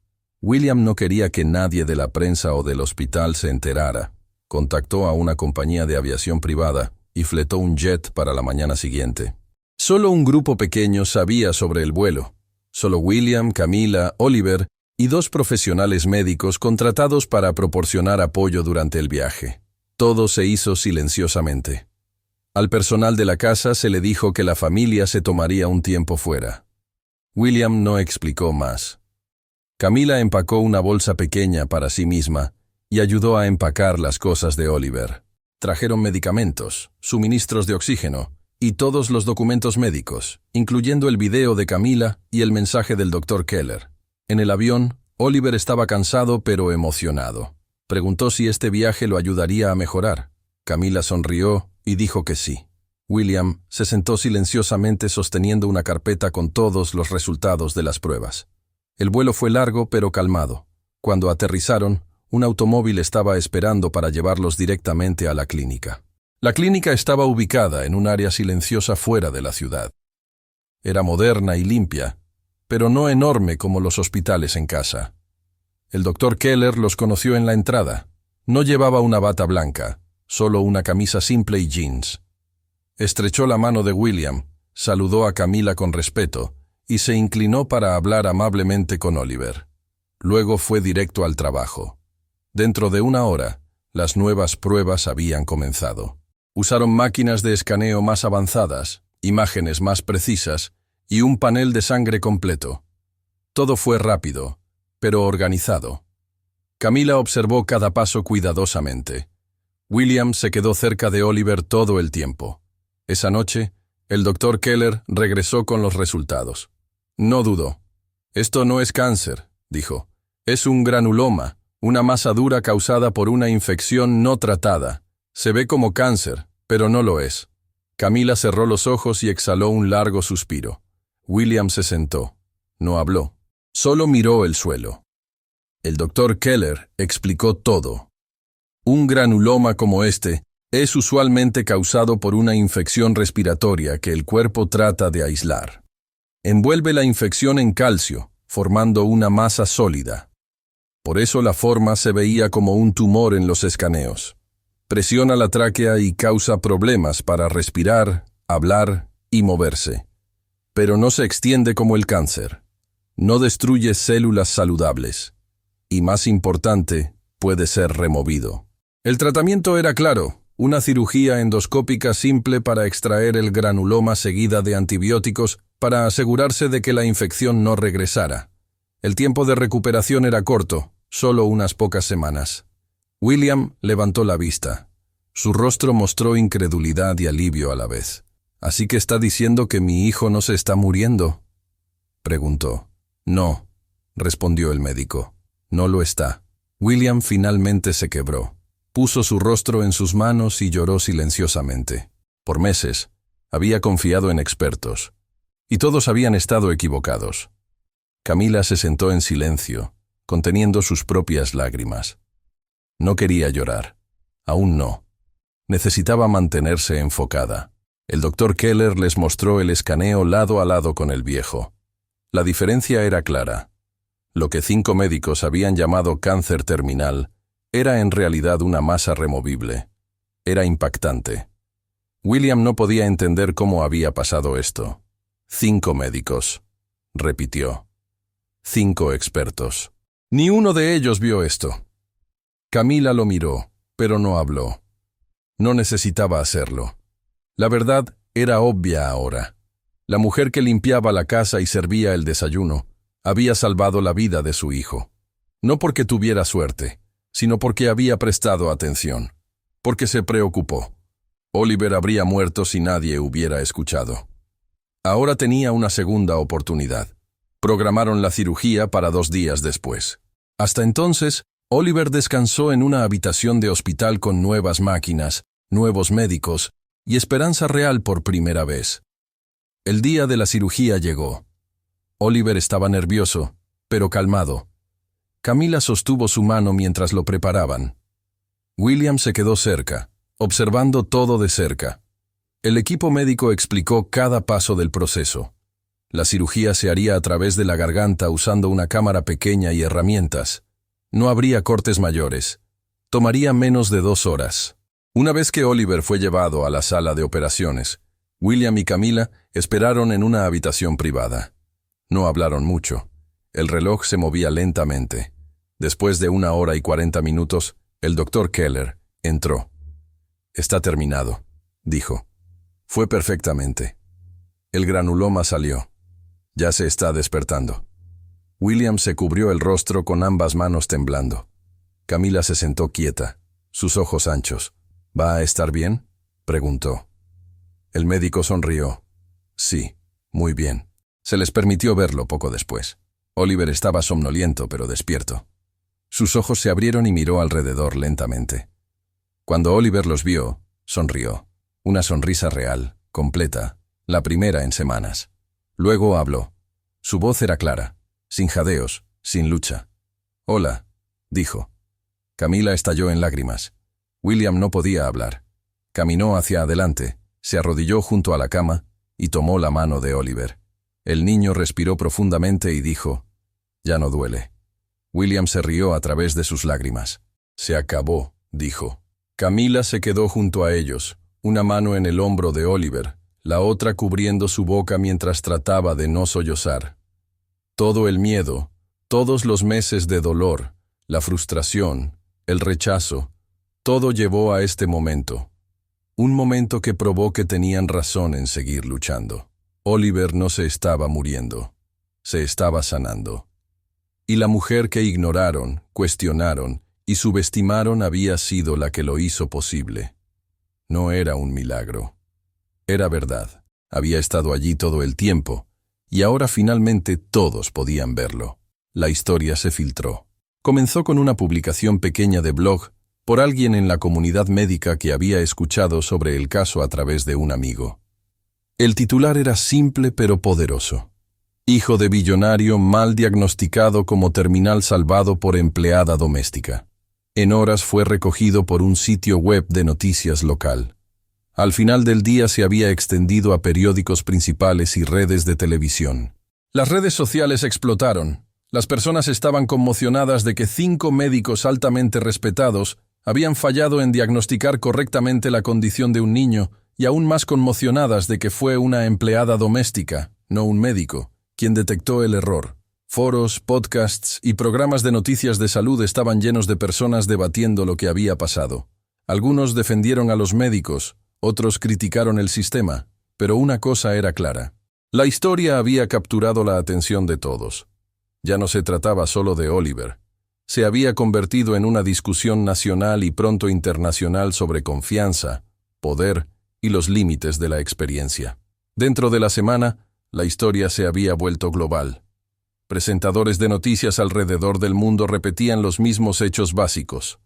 William no quería que nadie de la prensa o del hospital se enterara. Contactó a una compañía de aviación privada y fletó un jet para la mañana siguiente. Solo un grupo pequeño sabía sobre el vuelo. Solo William, Camila, Oliver y 2 profesionales médicos contratados para proporcionar apoyo durante el viaje. Todo se hizo silenciosamente. Al personal de la casa se le dijo que la familia se tomaría un tiempo fuera. William no explicó más. Camila empacó una bolsa pequeña para sí misma y ayudó a empacar las cosas de Oliver. Trajeron medicamentos, suministros de oxígeno y todos los documentos médicos, incluyendo el video de Camila y el mensaje del Dr. Keller. En el avión, Oliver estaba cansado pero emocionado. Preguntó si este viaje lo ayudaría a mejorar. Camila sonrió y dijo que sí. William se sentó silenciosamente sosteniendo una carpeta con todos los resultados de las pruebas. El vuelo fue largo pero calmado. Cuando aterrizaron, un automóvil estaba esperando para llevarlos directamente a la clínica. La clínica estaba ubicada en un área silenciosa fuera de la ciudad. Era moderna y limpia, pero no enorme como los hospitales en casa. El Dr. Keller los conoció en la entrada. No llevaba una bata blanca, solo una camisa simple y jeans. Estrechó la mano de William, saludó a Camila con respeto y se inclinó para hablar amablemente con Oliver. Luego fue directo al trabajo. Dentro de 1 hora, las nuevas pruebas habían comenzado. Usaron máquinas de escaneo más avanzadas, imágenes más precisas y un panel de sangre completo. Todo fue rápido, pero organizado. Camila observó cada paso cuidadosamente. William se quedó cerca de Oliver todo el tiempo. Esa noche, el Dr. Keller regresó con los resultados. No dudó. «Esto no es cáncer», dijo. «Es un granuloma, una masa dura causada por una infección no tratada. Se ve como cáncer, pero no lo es». Camila cerró los ojos y exhaló un largo suspiro. William se sentó. No habló. Solo miró el suelo. El Dr. Keller explicó todo. Un granuloma como este es usualmente causado por una infección respiratoria que el cuerpo trata de aislar. Envuelve la infección en calcio, formando una masa sólida. Por eso la forma se veía como un tumor en los escaneos. Presiona la tráquea y causa problemas para respirar, hablar y moverse. Pero no se extiende como el cáncer. No destruye células saludables. Y más importante, puede ser removido. El tratamiento era claro, una cirugía endoscópica simple para extraer el granuloma seguida de antibióticos para asegurarse de que la infección no regresara. El tiempo de recuperación era corto, solo unas pocas semanas. William levantó la vista. Su rostro mostró incredulidad y alivio a la vez. «¿Así que está diciendo que mi hijo no se está muriendo?», preguntó. «No», respondió el médico. «No lo está». William finalmente se quebró. Puso su rostro en sus manos y lloró silenciosamente. Por meses, había confiado en expertos. Y todos habían estado equivocados. Camila se sentó en silencio, conteniendo sus propias lágrimas. No quería llorar. Aún no. Necesitaba mantenerse enfocada. El doctor Keller les mostró el escaneo lado a lado con el viejo. La diferencia era clara. Lo que 5 médicos habían llamado cáncer terminal era en realidad una masa removible. Era impactante. William no podía entender cómo había pasado esto. 5 médicos, repitió. 5 expertos. Ni uno de ellos vio esto. Camila lo miró, pero no habló. No necesitaba hacerlo. La verdad era obvia ahora. La mujer que limpiaba la casa y servía el desayuno había salvado la vida de su hijo. No porque tuviera suerte, sino porque había prestado atención. Porque se preocupó. Oliver habría muerto si nadie hubiera escuchado. Ahora tenía una segunda oportunidad. Programaron la cirugía para 2 días después. Hasta entonces, Oliver descansó en una habitación de hospital con nuevas máquinas, nuevos médicos y esperanza real por primera vez. El día de la cirugía llegó. Oliver estaba nervioso, pero calmado. Camila sostuvo su mano mientras lo preparaban. William se quedó cerca, observando todo de cerca. El equipo médico explicó cada paso del proceso. La cirugía se haría a través de la garganta usando una cámara pequeña y herramientas. No habría cortes mayores. Tomaría menos de 2 horas. Una vez que Oliver fue llevado a la sala de operaciones, William y Camila esperaron en una habitación privada. No hablaron mucho. El reloj se movía lentamente. Después de 1 hora y 40 minutos, el doctor Keller entró. «Está terminado», dijo. «Fue perfectamente. El granuloma salió. Ya se está despertando». William se cubrió el rostro con ambas manos temblando. Camila se sentó quieta, sus ojos anchos. «¿Va a estar bien?», preguntó. El médico sonrió. «Sí, muy bien». Se les permitió verlo poco después. Oliver estaba somnoliento pero despierto. Sus ojos se abrieron y miró alrededor lentamente. Cuando Oliver los vio, sonrió. Una sonrisa real, completa, la primera en semanas. Luego habló. Su voz era clara, sin jadeos, sin lucha. «Hola», dijo. Camila estalló en lágrimas. William no podía hablar. Caminó hacia adelante, se arrodilló junto a la cama y tomó la mano de Oliver. El niño respiró profundamente y dijo: «Ya no duele». William se rió a través de sus lágrimas. «Se acabó», dijo. Camila se quedó junto a ellos, una mano en el hombro de Oliver, la otra cubriendo su boca mientras trataba de no sollozar. Todo el miedo, todos los meses de dolor, la frustración, el rechazo, todo llevó a este momento. Un momento que probó que tenían razón en seguir luchando. Oliver no se estaba muriendo, se estaba sanando. Y la mujer que ignoraron, cuestionaron y subestimaron había sido la que lo hizo posible. No era un milagro. Era verdad. Había estado allí todo el tiempo, y ahora finalmente todos podían verlo. La historia se filtró. Comenzó con una publicación pequeña de blog por alguien en la comunidad médica que había escuchado sobre el caso a través de un amigo. El titular era simple pero poderoso. Hijo de billonario mal diagnosticado como terminal salvado por empleada doméstica. En horas fue recogido por un sitio web de noticias local. Al final del día se había extendido a periódicos principales y redes de televisión. Las redes sociales explotaron. Las personas estaban conmocionadas de que 5 médicos altamente respetados habían fallado en diagnosticar correctamente la condición de un niño y aún más conmocionadas de que fue una empleada doméstica, no un médico, quien detectó el error. Foros, podcasts y programas de noticias de salud estaban llenos de personas debatiendo lo que había pasado. Algunos defendieron a los médicos, otros criticaron el sistema, pero una cosa era clara. La historia había capturado la atención de todos. Ya no se trataba solo de Oliver. Se había convertido en una discusión nacional y pronto internacional sobre confianza, poder y los límites de la experiencia. Dentro de la semana, la historia se había vuelto global. Presentadores de noticias alrededor del mundo repetían los mismos hechos básicos.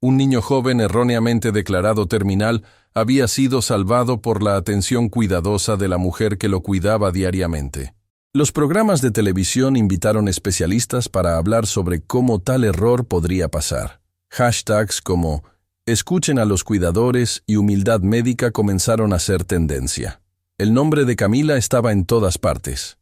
Un niño joven erróneamente declarado terminal había sido salvado por la atención cuidadosa de la mujer que lo cuidaba diariamente. Los programas de televisión invitaron especialistas para hablar sobre cómo tal error podría pasar. Hashtags como "escuchen a los cuidadores" y "humildad médica" comenzaron a ser tendencia. El nombre de Camila estaba en todas partes.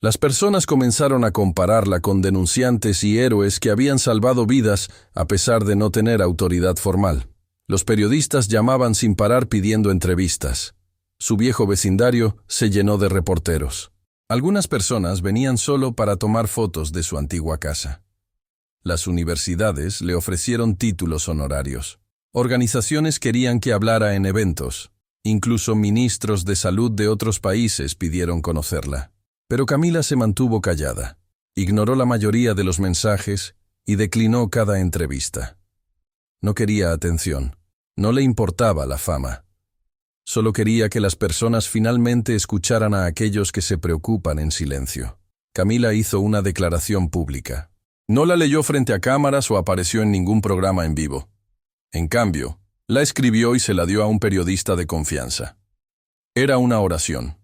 Las personas comenzaron a compararla con denunciantes y héroes que habían salvado vidas a pesar de no tener autoridad formal. Los periodistas llamaban sin parar pidiendo entrevistas. Su viejo vecindario se llenó de reporteros. Algunas personas venían solo para tomar fotos de su antigua casa. Las universidades le ofrecieron títulos honorarios. Organizaciones querían que hablara en eventos. Incluso ministros de salud de otros países pidieron conocerla. Pero Camila se mantuvo callada. Ignoró la mayoría de los mensajes y declinó cada entrevista. No quería atención. No le importaba la fama. Solo quería que las personas finalmente escucharan a aquellos que se preocupan en silencio. Camila hizo una declaración pública. No la leyó frente a cámaras o apareció en ningún programa en vivo. En cambio, la escribió y se la dio a un periodista de confianza. Era una oración.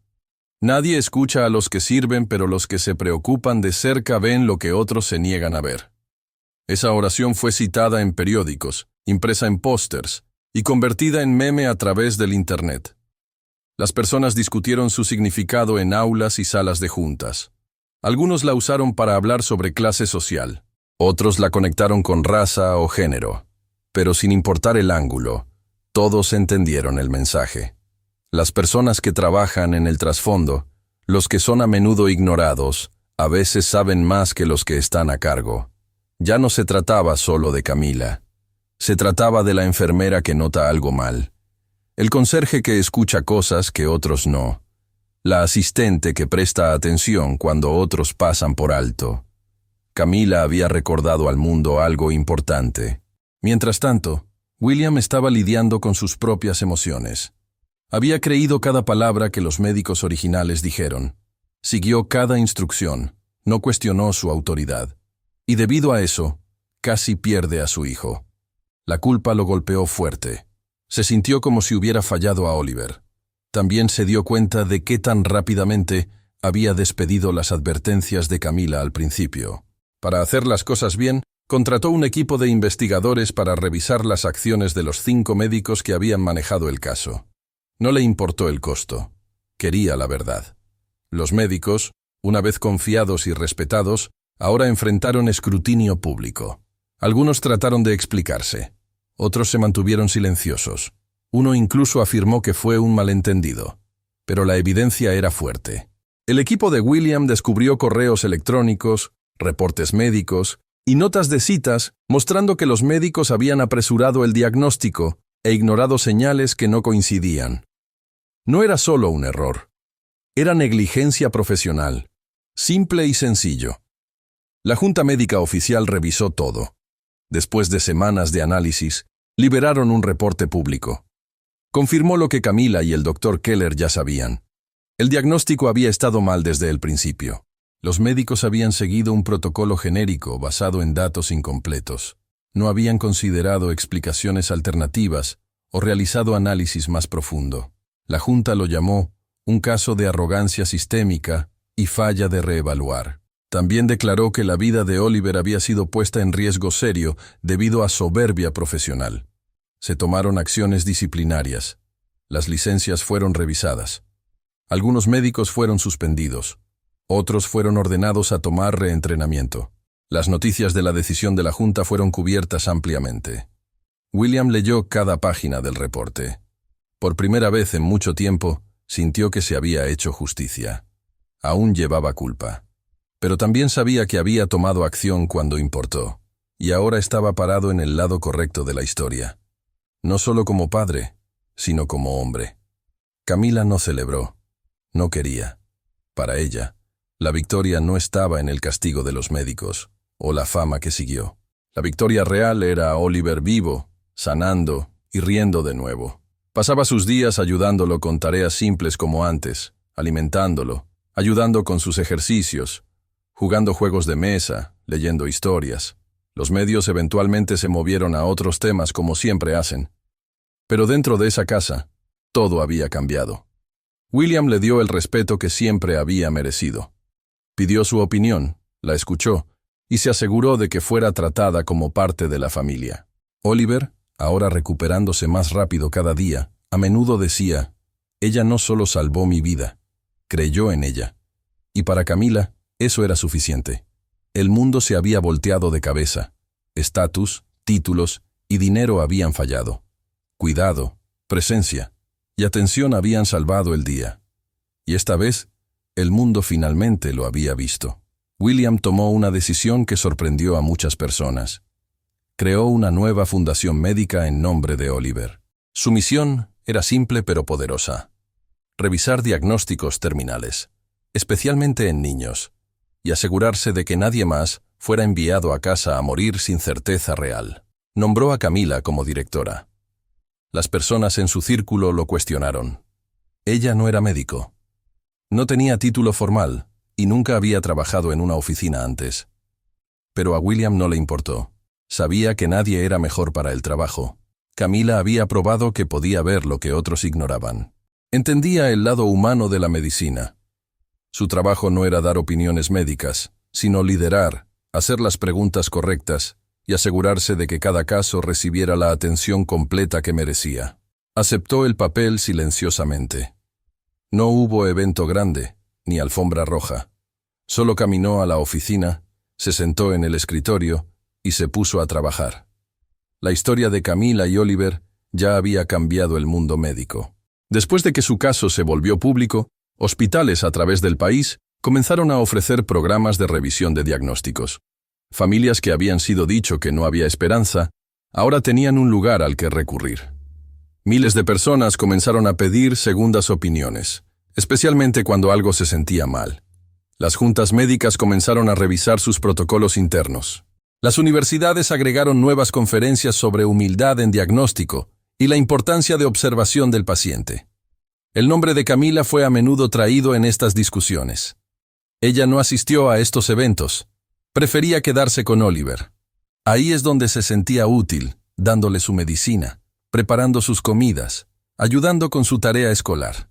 Nadie escucha a los que sirven, pero los que se preocupan de cerca ven lo que otros se niegan a ver. Esa oración fue citada en periódicos, impresa en pósters, y convertida en meme a través del Internet. Las personas discutieron su significado en aulas y salas de juntas. Algunos la usaron para hablar sobre clase social, otros la conectaron con raza o género. Pero sin importar el ángulo, todos entendieron el mensaje. Las personas que trabajan en el trasfondo, los que son a menudo ignorados, a veces saben más que los que están a cargo. Ya no se trataba solo de Camila. Se trataba de la enfermera que nota algo mal, el conserje que escucha cosas que otros no, la asistente que presta atención cuando otros pasan por alto. Camila había recordado al mundo algo importante. Mientras tanto, William estaba lidiando con sus propias emociones. Había creído cada palabra que los médicos originales dijeron. Siguió cada instrucción, no cuestionó su autoridad. Y debido a eso, casi pierde a su hijo. La culpa lo golpeó fuerte. Se sintió como si hubiera fallado a Oliver. También se dio cuenta de qué tan rápidamente había despedido las advertencias de Camila al principio. Para hacer las cosas bien, contrató un equipo de investigadores para revisar las acciones de los 5 médicos que habían manejado el caso. No le importó el costo. Quería la verdad. Los médicos, una vez confiados y respetados, ahora enfrentaron escrutinio público. Algunos trataron de explicarse. Otros se mantuvieron silenciosos. Uno incluso afirmó que fue un malentendido. Pero la evidencia era fuerte. El equipo de William descubrió correos electrónicos, reportes médicos y notas de citas mostrando que los médicos habían apresurado el diagnóstico e ignorado señales que no coincidían. No era solo un error. Era negligencia profesional. Simple y sencillo. La Junta Médica Oficial revisó todo. Después de semanas de análisis, liberaron un reporte público. Confirmó lo que Camila y el Dr. Keller ya sabían. El diagnóstico había estado mal desde el principio. Los médicos habían seguido un protocolo genérico basado en datos incompletos. No habían considerado explicaciones alternativas o realizado análisis más profundo. La Junta lo llamó un caso de arrogancia sistémica y falla de reevaluar. También declaró que la vida de Oliver había sido puesta en riesgo serio debido a soberbia profesional. Se tomaron acciones disciplinarias. Las licencias fueron revisadas. Algunos médicos fueron suspendidos. Otros fueron ordenados a tomar reentrenamiento. Las noticias de la decisión de la Junta fueron cubiertas ampliamente. William leyó cada página del reporte. Por primera vez en mucho tiempo, sintió que se había hecho justicia. Aún llevaba culpa. Pero también sabía que había tomado acción cuando importó, y ahora estaba parado en el lado correcto de la historia. No solo como padre, sino como hombre. Camila no celebró. No quería. Para ella, la victoria no estaba en el castigo de los médicos, o la fama que siguió. La victoria real era Oliver vivo, sanando y riendo de nuevo. Pasaba sus días ayudándolo con tareas simples como antes, alimentándolo, ayudando con sus ejercicios, jugando juegos de mesa, leyendo historias. Los medios eventualmente se movieron a otros temas como siempre hacen. Pero dentro de esa casa, todo había cambiado. William le dio el respeto que siempre había merecido. Pidió su opinión, la escuchó, y se aseguró de que fuera tratada como parte de la familia. Oliver, ahora recuperándose más rápido cada día, a menudo decía, «Ella no solo salvó mi vida, creyó en ella». Y para Camila, eso era suficiente. El mundo se había volteado de cabeza. Estatus, títulos y dinero habían fallado. Cuidado, presencia y atención habían salvado el día. Y esta vez, el mundo finalmente lo había visto. William tomó una decisión que sorprendió a muchas personas. Creó una nueva fundación médica en nombre de Oliver. Su misión era simple pero poderosa: revisar diagnósticos terminales, especialmente en niños, y asegurarse de que nadie más fuera enviado a casa a morir sin certeza real. Nombró a Camila como directora. Las personas en su círculo lo cuestionaron. Ella no era médico. No tenía título formal y nunca había trabajado en una oficina antes. Pero a William no le importó. Sabía que nadie era mejor para el trabajo. Camila había probado que podía ver lo que otros ignoraban. Entendía el lado humano de la medicina. Su trabajo no era dar opiniones médicas, sino liderar, hacer las preguntas correctas y asegurarse de que cada caso recibiera la atención completa que merecía. Aceptó el papel silenciosamente. No hubo evento grande, ni alfombra roja. Solo caminó a la oficina, se sentó en el escritorio y se puso a trabajar. La historia de Camila y Oliver ya había cambiado el mundo médico. Después de que su caso se volvió público, hospitales a través del país comenzaron a ofrecer programas de revisión de diagnósticos. Familias que habían sido dicho que no había esperanza, ahora tenían un lugar al que recurrir. Miles de personas comenzaron a pedir segundas opiniones, especialmente cuando algo se sentía mal. Las juntas médicas comenzaron a revisar sus protocolos internos. Las universidades agregaron nuevas conferencias sobre humildad en diagnóstico y la importancia de observación del paciente. El nombre de Camila fue a menudo traído en estas discusiones. Ella no asistió a estos eventos. Prefería quedarse con Oliver. Ahí es donde se sentía útil, dándole su medicina, preparando sus comidas, ayudando con su tarea escolar.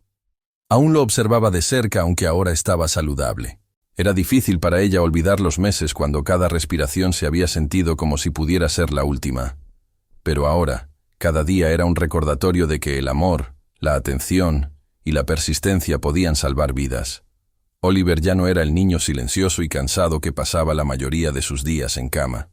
Aún lo observaba de cerca, aunque ahora estaba saludable. Era difícil para ella olvidar los meses cuando cada respiración se había sentido como si pudiera ser la última. Pero ahora, cada día era un recordatorio de que el amor, la atención y la persistencia podían salvar vidas. Oliver ya no era el niño silencioso y cansado que pasaba la mayoría de sus días en cama.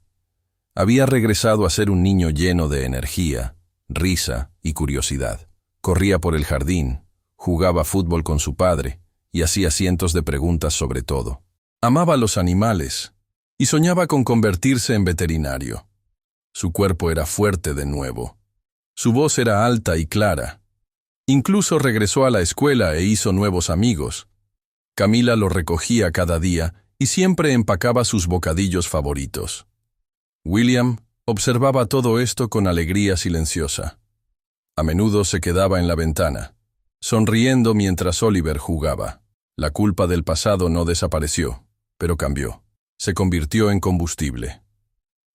Había regresado a ser un niño lleno de energía, risa y curiosidad. Corría por el jardín, jugaba fútbol con su padre y hacía cientos de preguntas sobre todo. Amaba a los animales y soñaba con convertirse en veterinario. Su cuerpo era fuerte de nuevo. Su voz era alta y clara. Incluso regresó a la escuela e hizo nuevos amigos. Camila lo recogía cada día y siempre empacaba sus bocadillos favoritos. William observaba todo esto con alegría silenciosa. A menudo se quedaba en la ventana, sonriendo mientras Oliver jugaba. La culpa del pasado no desapareció, pero cambió. Se convirtió en combustible.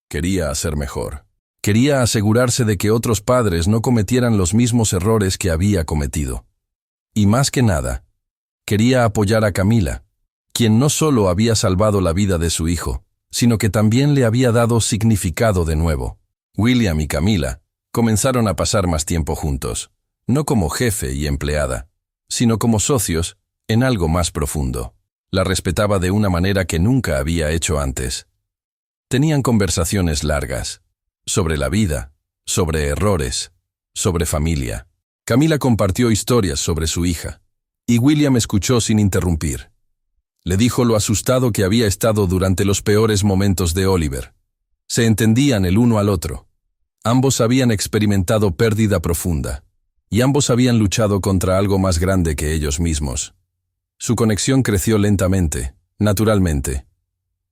Quería hacer mejor. Quería asegurarse de que otros padres no cometieran los mismos errores que había cometido. Y más que nada, quería apoyar a Camila, quien no solo había salvado la vida de su hijo, sino que también le había dado significado de nuevo. William y Camila comenzaron a pasar más tiempo juntos, no como jefe y empleada, sino como socios en algo más profundo. La respetaba de una manera que nunca había hecho antes. Tenían conversaciones largas, sobre la vida, sobre errores, sobre familia. Camila compartió historias sobre su hija, y William escuchó sin interrumpir. Le dijo lo asustado que había estado durante los peores momentos de Oliver. Se entendían el uno al otro. Ambos habían experimentado pérdida profunda, y ambos habían luchado contra algo más grande que ellos mismos. Su conexión creció lentamente, naturalmente.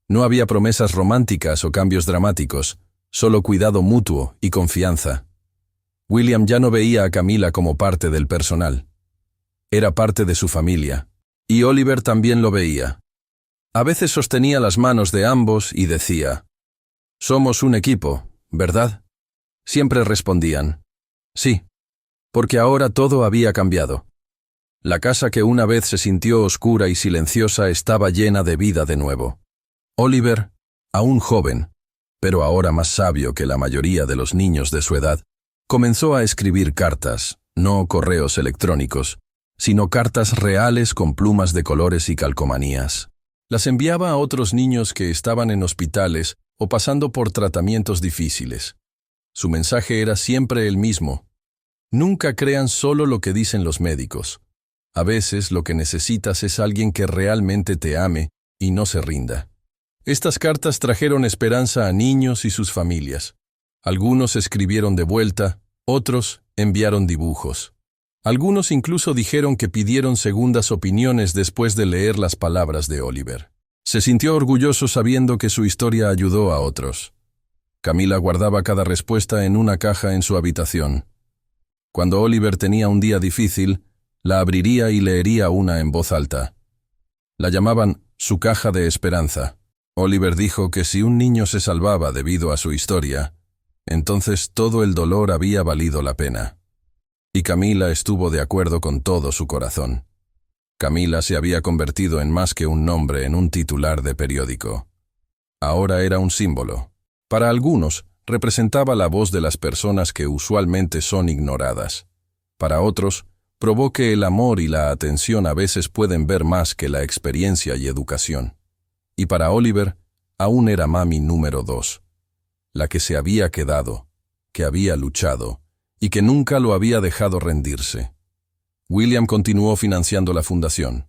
No había promesas románticas o cambios dramáticos, solo cuidado mutuo y confianza. William ya no veía a Camila como parte del personal. Era parte de su familia, y Oliver también lo veía. A veces sostenía las manos de ambos y decía: «Somos un equipo, ¿verdad?». Siempre respondían: «Sí», porque ahora todo había cambiado. La casa que una vez se sintió oscura y silenciosa estaba llena de vida de nuevo. Oliver, aún joven, pero ahora más sabio que la mayoría de los niños de su edad, comenzó a escribir cartas, no correos electrónicos, sino cartas reales con plumas de colores y calcomanías. Las enviaba a otros niños que estaban en hospitales o pasando por tratamientos difíciles. Su mensaje era siempre el mismo: nunca crean solo lo que dicen los médicos. A veces lo que necesitas es alguien que realmente te ame y no se rinda. Estas cartas trajeron esperanza a niños y sus familias. Algunos escribieron de vuelta, otros enviaron dibujos. Algunos incluso dijeron que pidieron segundas opiniones después de leer las palabras de Oliver. Se sintió orgulloso sabiendo que su historia ayudó a otros. Camila guardaba cada respuesta en una caja en su habitación. Cuando Oliver tenía un día difícil, la abriría y leería una en voz alta. La llamaban su caja de esperanza. Oliver dijo que si un niño se salvaba debido a su historia, entonces todo el dolor había valido la pena. Y Camila estuvo de acuerdo con todo su corazón. Camila se había convertido en más que un nombre en un titular de periódico. Ahora era un símbolo. Para algunos, representaba la voz de las personas que usualmente son ignoradas. Para otros, probó que el amor y la atención a veces pueden ver más que la experiencia y educación. Y para Oliver, aún era mami número 2. La que se había quedado, que había luchado, y que nunca lo había dejado rendirse. William continuó financiando la fundación,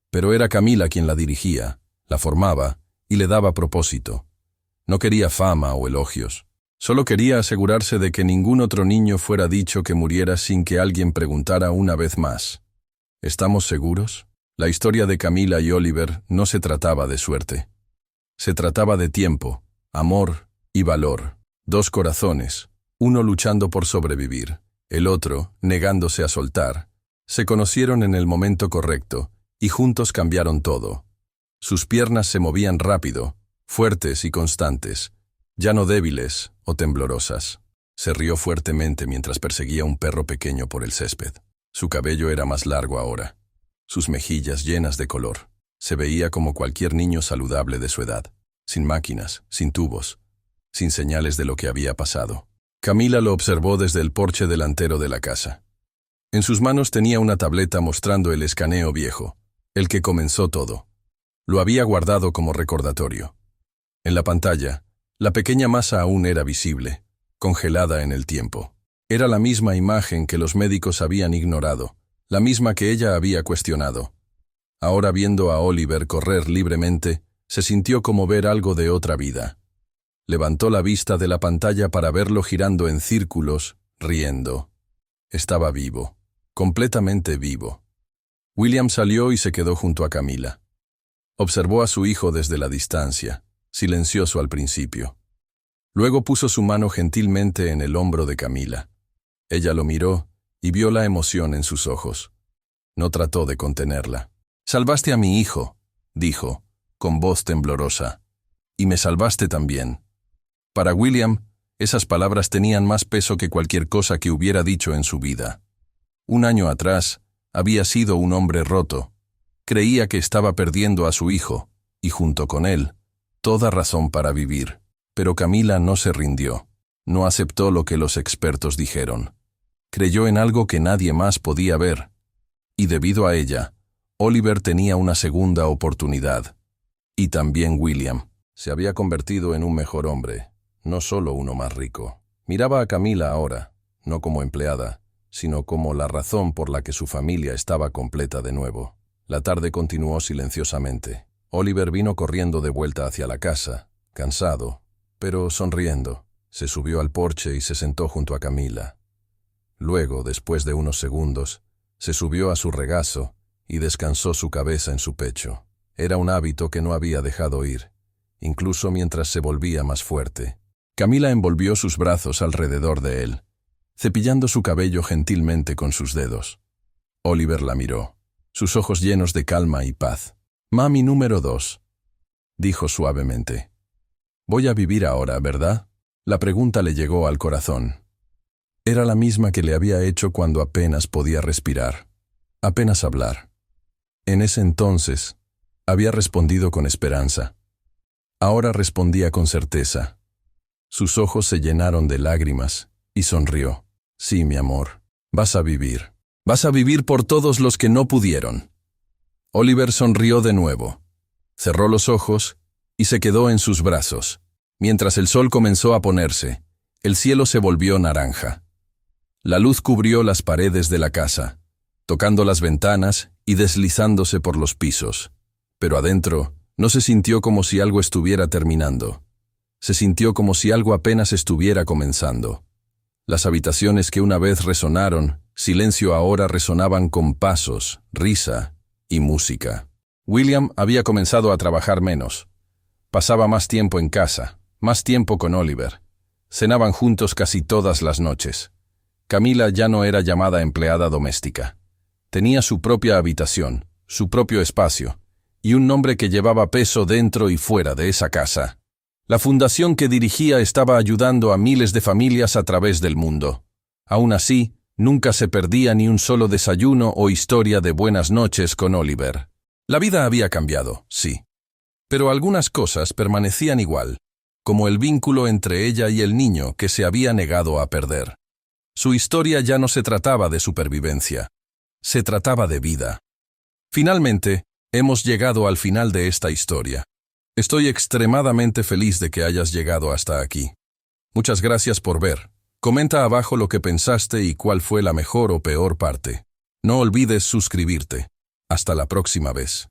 pero era Camila quien la dirigía, la formaba y le daba propósito. No quería fama o elogios, solo quería asegurarse de que ningún otro niño fuera dicho que muriera sin que alguien preguntara una vez más: ¿estamos seguros? La historia de Camila y Oliver no se trataba de suerte. Se trataba de tiempo, amor y valor. Dos corazones, uno luchando por sobrevivir, el otro negándose a soltar. Se conocieron en el momento correcto y juntos cambiaron todo. Sus piernas se movían rápido, fuertes y constantes, ya no débiles o temblorosas. Se rió fuertemente mientras perseguía un perro pequeño por el césped. Su cabello era más largo ahora, sus mejillas llenas de color. Se veía como cualquier niño saludable de su edad, sin máquinas, sin tubos, sin señales de lo que había pasado. Camila lo observó desde el porche delantero de la casa. En sus manos tenía una tableta mostrando el escaneo viejo, el que comenzó todo. Lo había guardado como recordatorio. En la pantalla, la pequeña masa aún era visible, congelada en el tiempo. Era la misma imagen que los médicos habían ignorado, la misma que ella había cuestionado. Ahora, viendo a Oliver correr libremente, se sintió como ver algo de otra vida. Levantó la vista de la pantalla para verlo girando en círculos, riendo. Estaba vivo, completamente vivo. William salió y se quedó junto a Camila. Observó a su hijo desde la distancia, silencioso al principio. Luego puso su mano gentilmente en el hombro de Camila. Ella lo miró y vio la emoción en sus ojos. No trató de contenerla. «Salvaste a mi hijo», dijo, con voz temblorosa, «y me salvaste también». Para William, esas palabras tenían más peso que cualquier cosa que hubiera dicho en su vida. Un año atrás, había sido un hombre roto. Creía que estaba perdiendo a su hijo, y junto con él, toda razón para vivir. Pero Camila no se rindió. No aceptó lo que los expertos dijeron. Creyó en algo que nadie más podía ver. Y debido a ella, Oliver tenía una segunda oportunidad. Y también William. Se había convertido en un mejor hombre, no solo uno más rico. Miraba a Camila ahora, no como empleada, sino como la razón por la que su familia estaba completa de nuevo. La tarde continuó silenciosamente. Oliver vino corriendo de vuelta hacia la casa, cansado, pero sonriendo. Se subió al porche y se sentó junto a Camila. Luego, después de unos segundos, se subió a su regazo y descansó su cabeza en su pecho. Era un hábito que no había dejado ir, incluso mientras se volvía más fuerte. Camila envolvió sus brazos alrededor de él, cepillando su cabello gentilmente con sus dedos. Oliver la miró, sus ojos llenos de calma y paz. «Mami número 2», dijo suavemente. «Voy a vivir ahora, ¿verdad?». La pregunta le llegó al corazón. Era la misma que le había hecho cuando apenas podía respirar, apenas hablar. En ese entonces, había respondido con esperanza. Ahora respondía con certeza. Sus ojos se llenaron de lágrimas y sonrió. «Sí, mi amor, vas a vivir. Vas a vivir por todos los que no pudieron». Oliver sonrió de nuevo. Cerró los ojos y se quedó en sus brazos. Mientras el sol comenzó a ponerse, el cielo se volvió naranja. La luz cubrió las paredes de la casa, tocando las ventanas y deslizándose por los pisos. Pero adentro, no se sintió como si algo estuviera terminando. Se sintió como si algo apenas estuviera comenzando. Las habitaciones que una vez resonaron, silencio ahora resonaban con pasos, risa y música. William había comenzado a trabajar menos. Pasaba más tiempo en casa, más tiempo con Oliver. Cenaban juntos casi todas las noches. Camila ya no era llamada empleada doméstica. Tenía su propia habitación, su propio espacio, y un nombre que llevaba peso dentro y fuera de esa casa. La fundación que dirigía estaba ayudando a miles de familias a través del mundo. Aún así, nunca se perdía ni un solo desayuno o historia de buenas noches con Oliver. La vida había cambiado, sí. Pero algunas cosas permanecían igual, como el vínculo entre ella y el niño que se había negado a perder. Su historia ya no se trataba de supervivencia, se trataba de vida. Finalmente, hemos llegado al final de esta historia. Estoy extremadamente feliz de que hayas llegado hasta aquí. Muchas gracias por ver. Comenta abajo lo que pensaste y cuál fue la mejor o peor parte. No olvides suscribirte. Hasta la próxima vez.